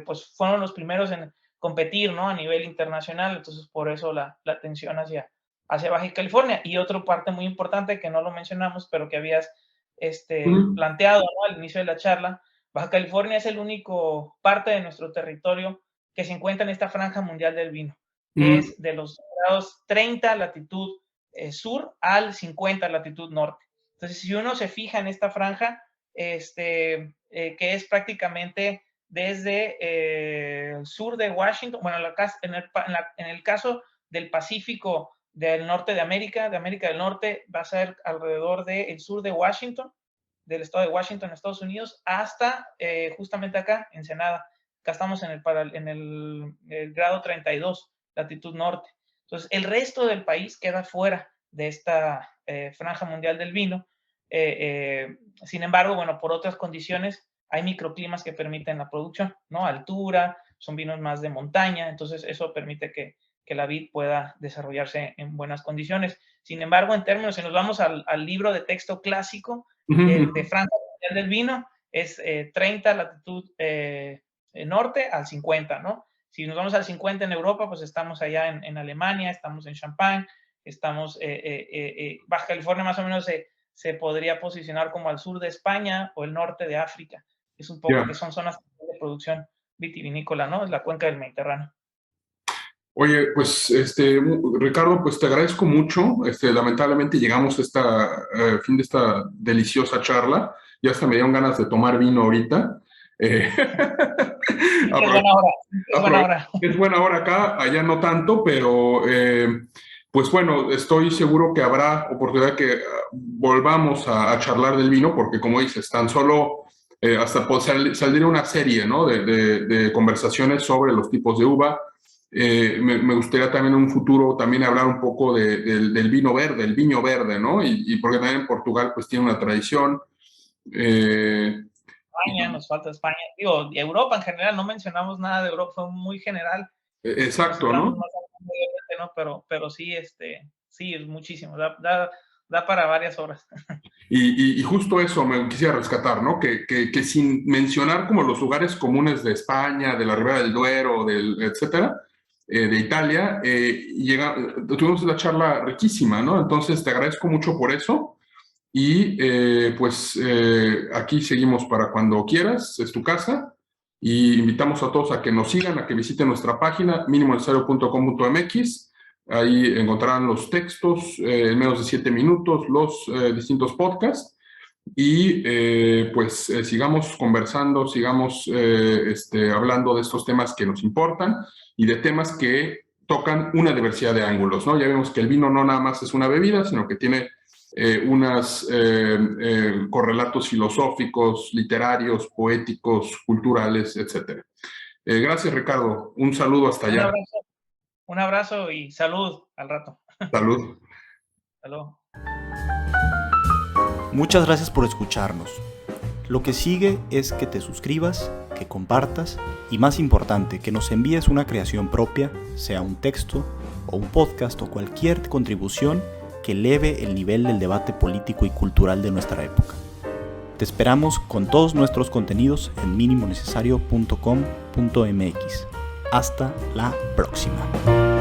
pues fueron los primeros en competir, ¿no? A nivel internacional, entonces por eso la atención hacia Baja California. Y otra parte muy importante que no lo mencionamos, pero que habías planteado, ¿no? Al inicio de la charla, Baja California es el único parte de nuestro territorio que se encuentra en esta franja mundial del vino, que es de los grados 30 latitud sur al 50 latitud norte. Entonces, si uno se fija en esta franja, que es prácticamente desde el sur de Washington, bueno, en el caso del Pacífico del norte de América del Norte, va a ser alrededor del sur de Washington, del estado de Washington, Estados Unidos, hasta justamente acá, Ensenada. Acá estamos en el grado 32, latitud norte. Entonces, el resto del país queda fuera de esta franja mundial del vino. Sin embargo, bueno, por otras condiciones, hay microclimas que permiten la producción, ¿no? Altura, son vinos más de montaña, entonces eso permite que la vid pueda desarrollarse en buenas condiciones. Sin embargo, en términos, si nos vamos al libro de texto clásico, el de franja mundial del vino es 30 latitud norte al 50, ¿no? Si nos vamos al 50 en Europa, pues estamos allá en Alemania, estamos en Champagne, estamos, Baja California más o menos se podría posicionar como al sur de España o el norte de África. Es un poco que son zonas de producción vitivinícola, ¿no? Es la cuenca del Mediterráneo. Oye, pues, Ricardo, pues te agradezco mucho. Lamentablemente llegamos a fin de esta deliciosa charla. Ya hasta me dieron ganas de tomar vino ahorita. Es buena hora. Es buena hora. Es buena hora acá, allá no tanto, pero pues bueno, estoy seguro que habrá oportunidad que volvamos a charlar del vino, porque como dices, tan solo hasta saldría una serie, ¿no? de conversaciones sobre los tipos de uva. Me gustaría también en un futuro también hablar un poco del vino verde, el viño verde, ¿no? Y porque también en Portugal pues tiene una tradición. España, nos falta España. Digo, Europa en general, no mencionamos nada de Europa, fue muy general. Exacto, ¿no? Pero sí, sí, es muchísimo, da para varias horas. Y justo eso me quisiera rescatar, ¿no? Que sin mencionar como los lugares comunes de España, de la Ribera del Duero, etcétera, de Italia, tuvimos una charla riquísima, ¿no? Entonces te agradezco mucho por eso y aquí seguimos para cuando quieras, es tu casa, y invitamos a todos a que nos sigan, a que visiten nuestra página minimonecesario.com.mx. Ahí encontrarán los textos en menos de 7 minutos, los distintos podcasts y sigamos conversando, sigamos hablando de estos temas que nos importan y de temas que tocan una diversidad de ángulos, ¿no? Ya vemos que el vino no nada más es una bebida, sino que tiene unos correlatos filosóficos, literarios, poéticos, culturales, etc. Gracias, Ricardo. Un saludo hasta allá. Un abrazo y salud al rato. Salud. Salud. Muchas gracias por escucharnos. Lo que sigue es que te suscribas, que compartas y, más importante, que nos envíes una creación propia, sea un texto o un podcast o cualquier contribución que eleve el nivel del debate político y cultural de nuestra época. Te esperamos con todos nuestros contenidos en minimonecesario.com.mx. Hasta la próxima.